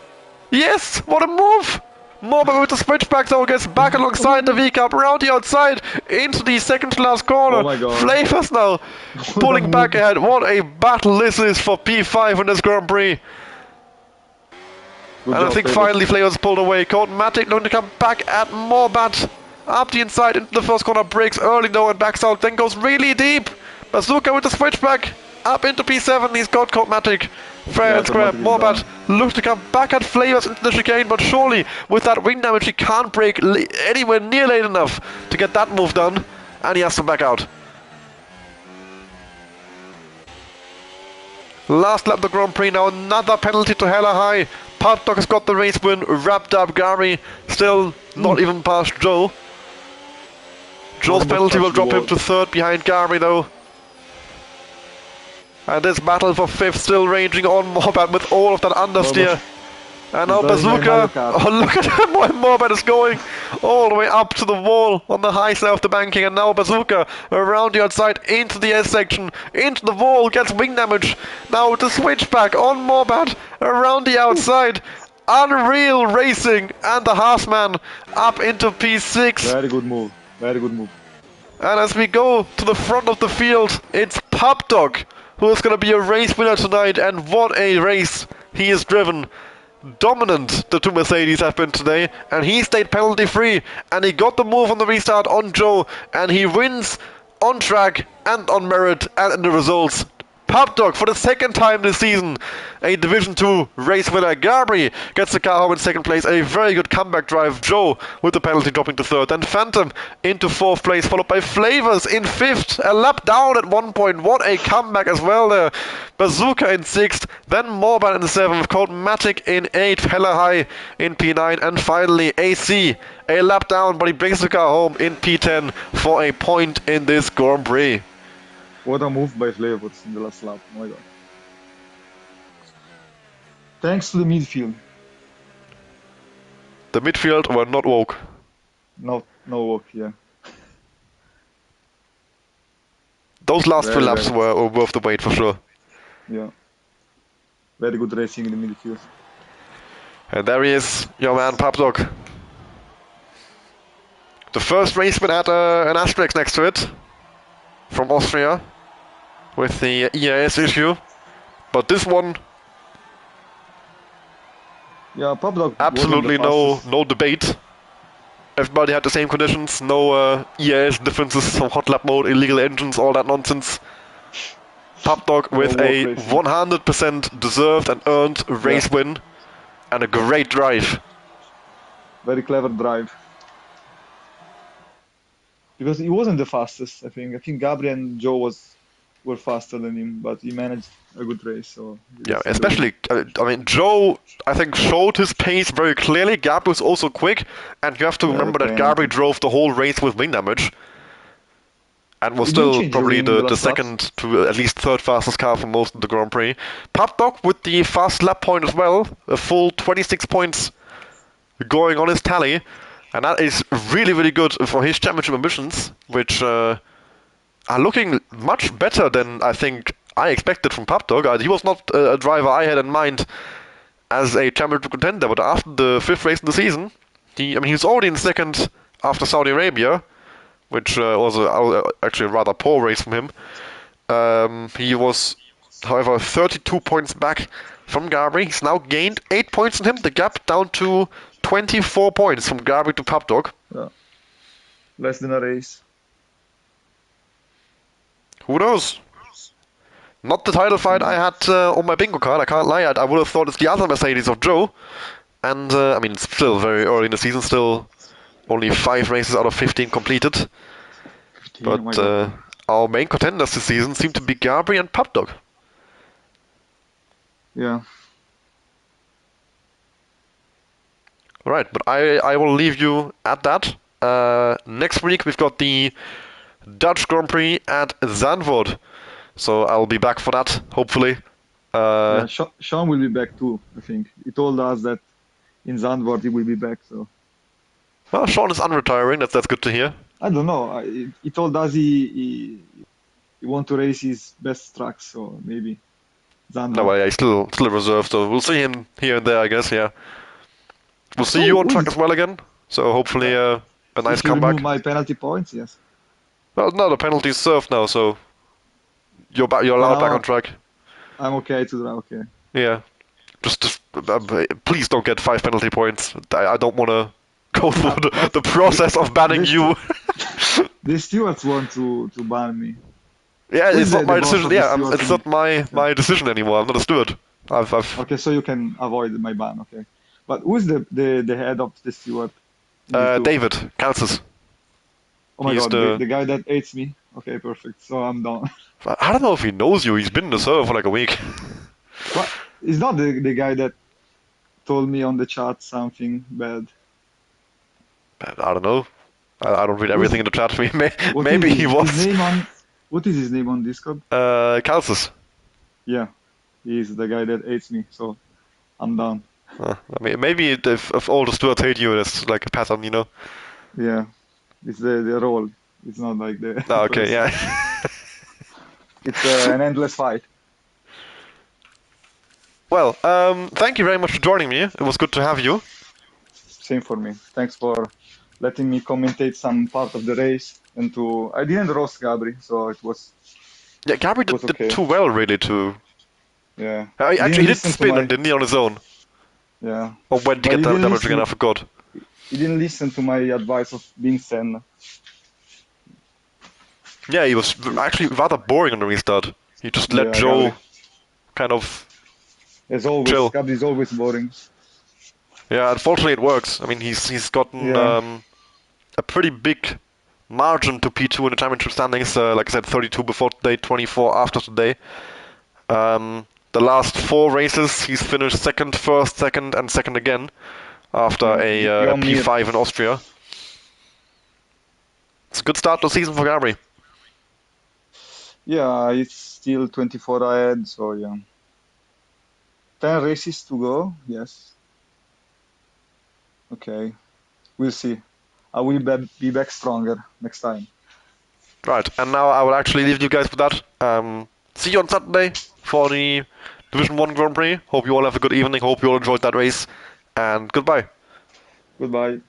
Yes! What a move! Morbat with the switchback though gets back alongside the V-Cup, round the outside, into the second to last corner. Oh my God. Flavors now pulling back ahead. What a battle this is for P5 in this Grand Prix. And I think finally Flavors pulled away. Matic going to come back at Morbat. Up the inside into the first corner, breaks early though and backs out, then goes really deep. Bazooka with the switchback. Up into P7, he's got Matic. Fair and square. Morbat looks to come back at Flavors into the chicane, but surely with that wing damage he can't brake anywhere near late enough to get that move done, and he has to back out. Last lap of the Grand Prix now, another penalty to hella high. Papdog has got the race win, wrapped up. Gary still not even past Joe. Joe's penalty will drop him to third behind Gary though. And this battle for fifth still raging on. Morbat with all of that understeer. And now Bazooka. Oh, look at him where Morbat is going all the way up to the wall on the high side of the banking. And now Bazooka around the outside into the S section, into the wall, gets wing damage. Now the switchback on Morbat around the outside. Unreal racing, and the Halfman up into P6. Very good move. Very good move. And as we go to the front of the field, it's Papdog who is going to be a race winner tonight, and what a race he has driven. Dominant the two Mercedes have been today, and he stayed penalty free, and he got the move on the restart on Joe, and he wins on track and on merit and in the results. Papdog for the second time this season, a Division 2 race winner. Gabri gets the car home in second place, a very good comeback drive. Joe with the penalty dropping to third, and Phantom into fourth place, followed by Flavors in fifth, a lap down at one point. What a comeback as well there. Bazooka in sixth, then Morbat in seventh, Matic in eighth, hella high in P9, and finally AC, a lap down, but he brings the car home in P10 for a point in this Grand Prix. What a move by Flavors in the last lap, oh my God. Thanks to the midfield. The midfield were not woke. No woke, yeah. Those last three laps were worth the wait for sure. Yeah. Very good racing in the midfield. And there he is, your man Papdog. The first race win had an asterisk next to it. From Austria with the EAS issue, but this one, yeah, Papdog absolutely no debate. Everybody had the same conditions, no EAS differences, so hot lap mode, illegal engines, all that nonsense. Pub Dog with a racing. 100% deserved and earned race win and a great drive. Very clever drive. Because he wasn't the fastest, I think. I think Gabri and Joe were faster than him, but he managed a good race. So yeah, especially, I mean, Joe, I think, showed his pace very clearly. Gabri was also quick, and you have to remember that Gabri drove the whole race with wing damage. And was still probably the second to at least third fastest car for most of the Grand Prix. Pub Dog with the fast lap point as well, a full 26 points going on his tally. And that is really, really good for his championship ambitions, which are looking much better than I think I expected from Pub Dog. He was not a driver I had in mind as a championship contender, but after the 5th race in the season, he's already in second after Saudi Arabia, which was actually a rather poor race from him. He was, however, 32 points back from Gabri. He's now gained 8 points on him. The gap down to 24 points from Gabri to Pub Dog. Yeah. Less than a race. Who knows? Not the title fight I had on my bingo card, I can't lie. I would have thought it's the other Mercedes of Joe. And, it's still very early in the season, still only 5 races out of 15 completed. 15, but our main contenders this season seem to be Gabri and Pub Dog. Yeah. Alright, but I will leave you at that. Next week we've got the Dutch Grand Prix at Zandvoort. So I'll be back for that, hopefully. Yeah, Sean will be back too, I think. He told us that in Zandvoort he will be back, so... Well, Sean is unretiring, that's good to hear. I don't know. He told us he want to race his best tracks, so maybe Zandvoort. No, he's still reserved, so we'll see him here and there, I guess, yeah. We'll see you on track as well again, so hopefully a nice comeback. Remove my penalty points, yes. Well, no, the penalty's served now, so you're allowed back on track. I'm okay to drive, okay. Yeah. Just please don't get 5 penalty points. I don't want to go through the process of banning you. The stewards want to ban me. Yeah, it's not my decision. Yeah, it's not my decision anymore. I'm not a steward. Okay, so you can avoid my ban, okay. But who's the head of the steward? David Calcis. Oh my god, the guy that hates me. Okay, perfect. So I'm done. I don't know if he knows you. He's been in the server for like a week. What? He's not the guy that told me on the chat something bad. I don't know. I don't read everything in the chat. Maybe he was. What is his name on Discord? Calcis. Yeah, he's the guy that hates me. So I'm done. I mean, maybe if all the stewards hate you, it's like a pattern, you know. Yeah, it's the role. It's not like the. Oh, okay, yeah. It's an endless fight. Well, thank you very much for joining me. It was good to have you. Same for me. Thanks for letting me commentate some part of the race and I didn't roast Gabri, so it was. Yeah, Gabri did too well, really. Yeah. Actually, he did spin, didn't he, on his own? Yeah. Or when did he get that damage again? I forgot. He didn't listen to my advice of being Senna. Yeah, he was actually rather boring on the restart. He just let Joe kind of as always, chill. Gabri is always boring. Yeah, unfortunately it works. I mean, he's gotten a pretty big margin to P2 in the championship standings. Like I said, 32 before today, 24 after today. The last 4 races, he's finished second, first, second, and second again after a P5 in Austria. It's a good start to the season for Gabri. Yeah, it's still 24 ahead, so yeah. 10 races to go, yes. Okay, we'll see. I will be back stronger next time. Right, and now I will actually leave you guys with that. See you on Saturday for the Division 1 Grand Prix. Hope you all have a good evening. Hope you all enjoyed that race. And goodbye. Goodbye.